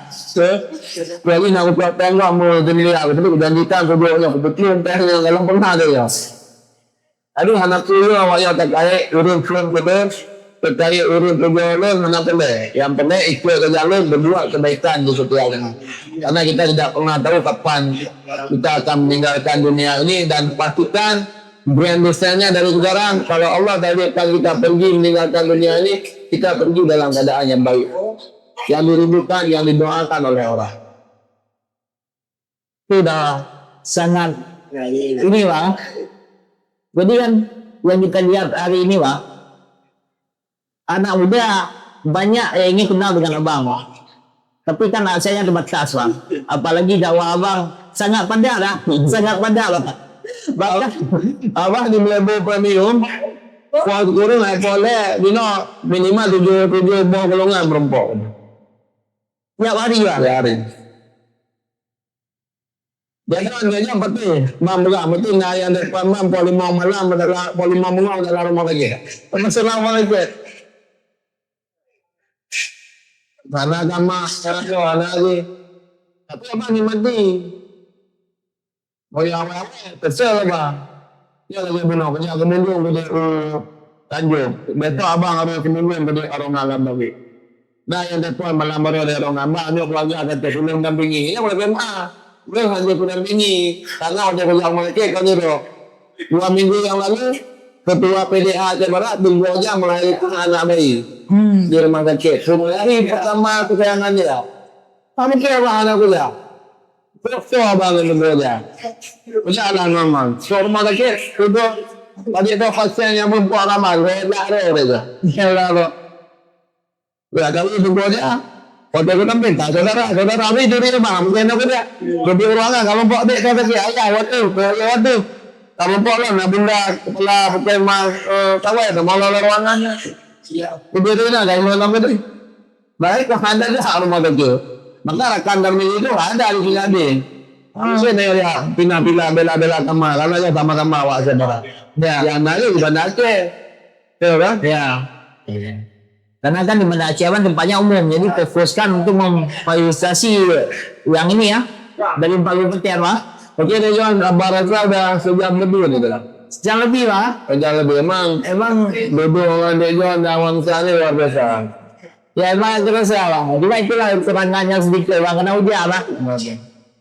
Lagi nak buat tengok mau demi aku tapi janjikan kedua betul tengok dalam pernah dia. Aduh, anak tuyo awaknya terkait urut film bener, terkait urut berjalan anak pendek. Yang pendek ikut ke jalan berbuat kebaikan di setiap orang. Karena kita tidak pernah tahu kapan kita akan meninggalkan dunia ini dan pastikan brand dosanya dari sekarang. Kalau Allah takdirkan kita pergi meninggalkan dunia ini, kita pergi dalam keadaan yang baik, yang dirindukan, yang didoakan oleh orang. Itu udah sangat ini bang. Jadi kan yang kita lihat hari ini bang, anak muda banyak yang ingin kenal dengan abang bang. Tapi kan aksesnya terbatas bang. Apalagi dakwah abang sangat padat lah, sangat padat bang. Bahkan Abang di level premium, kuat kurang naik boleh, bino minimal tujuh buah golongan perempuan. tiap hari bang. Hari. Jangan betul. Mam juga betul nggak yang depan mam polimau malam adalah polimau mengal adalah rumah lagi. Assalamualaikum. Mana kama sekarang tu mana lagi? Tapi abang ni mati. Oh yang apa? Kesel abang. Dia lagi benar kerja kemudian kerja Tanjung. Betul abang ada kemudian kerja orang alam lagi. Nah yang depan malam baru ada orang alam. Ni keluarga kata sudah mendampingi. Yang boleh benar. Boleh hanya mendampingi. Karena ada kerja mereka kan itu. 2 minggu yang lalu ketua PDA Aceh Barat tunggu aja melahirkan anak bayi di rumah sakit. Semua hari pertama kesayangan dia. Kamu kira anak kuliah? Betul abang itu bekerja. Berjalan normal. So rumah sakit itu tadi itu pasien yang membuat ramal. Rela itu. Rela. Ya kalau itu bekerja. Waktu itu kan minta saudara kami itu di rumah. Mungkin aku dia lebih ruangan. Kalau buat dek kata dia, ayah waktu. Kalau buat lah bunda kepala pemang kawai itu mau lalu ruangannya. Begitu lah dari malam itu. Baik anda dah rumah itu. Maka rekan kami itu ada di sini. Saya ya pindah-pindah bela-bela kamar. Karena ya sama-sama awak saudara. Ya. Yang lalu di Banda Aceh. Ya kan? Ya. Karena kan di Banda Aceh kan tempatnya umum, jadi terfokuskan untuk memfasilitasi yang ini ya dari paling penting pak. Oke deh John, kabar saya udah sejam lebih nih dah. Sejam lebih pak. Sejam lebih emang berhubungan dengan John dan Wangsa ini luar biasa. Ya emang terus ya bang. Cuma itulah keterangannya sedikit bang, karena ujian pak.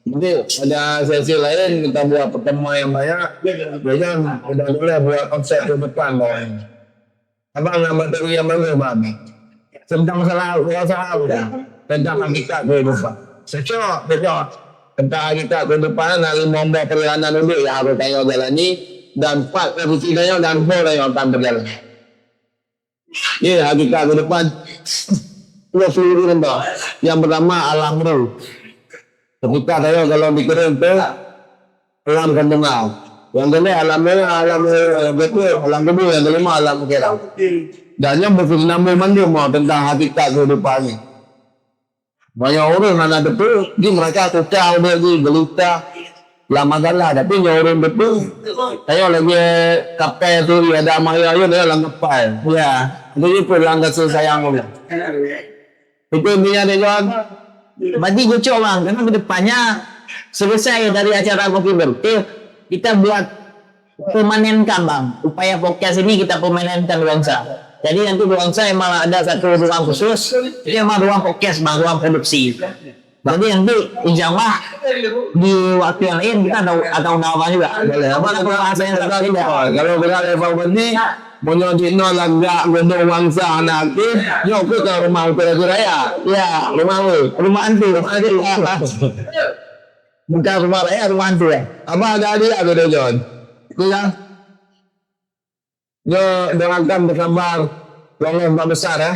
Nanti ada sesi lain kita buat pertemuan yang banyak. John udah boleh buat konsep ke depan bang. Abang nama dari yang baru bang. Tentang masalah udah. Tentang hakikat kehidupan. Secok. Tentang hakikat kehidupan dari membuat perjalanan dulu ya harus tengok jalani dan 4 revolusinya dan 4 yang akan berjalan. Ya hakikat kehidupan. Dua seluruh tentang. Yang pertama alam dulu. Ketika saya kalau dikirim ke alam kandungan. Yang kedua alam betul, alam kedua yang kelima alam kira. Dan yang bersenambung mau tentang hakikat kehidupan ini. Banyak orang anak betul, dia mereka total lagi geluta lama galah, tapi orang betul. Saya lagi kapal tu ada maya yo dia lang kapal. Ya, itu pulang ke sayang dia. Itu dia John. Berarti gue coba bang, karena kedepannya selesai dari acara kopi berarti kita buat permanenkan bang, upaya podcast ini kita permanenkan bangsa. Jadi nanti bangsa emang ada satu ruang khusus, jadi emang ruang podcast bang, ruang produksi. Jadi nanti insya Allah di waktu yang lain kita ada undang-undang juga. Boleh. Apa bahasanya sekali ya? Kalau berada di ini, menyodik no langga gendong wangsa anak itu, nyok ke rumah kira-kira ya. Ya, Rumah antu. bukan rumah raya, rumah hantu ya. Apa ada dia ada John? Itu yang doakan bersabar Tuhan Yang besar ya.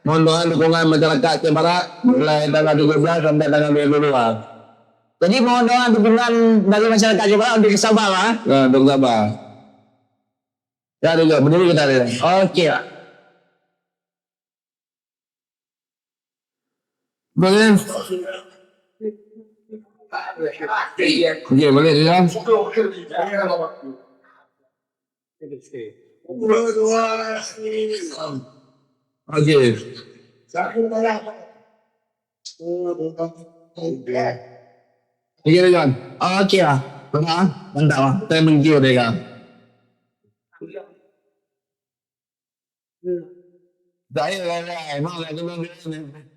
Mohon doa dukungan masyarakat Aceh Barat mulai tanggal 17 sampai tanggal 22. Jadi mohon doa dukungan dari masyarakat juga untuk bersabar lah. Nah, untuk sabar. Ya, juga berdiri kita lihat. Oke pak. Boleh. Oke, boleh ya. Oke. Iya John. Oke lah. Benar. Mantap lah. Saya mengkiu deh kan. Dahil emang lagi lang yun.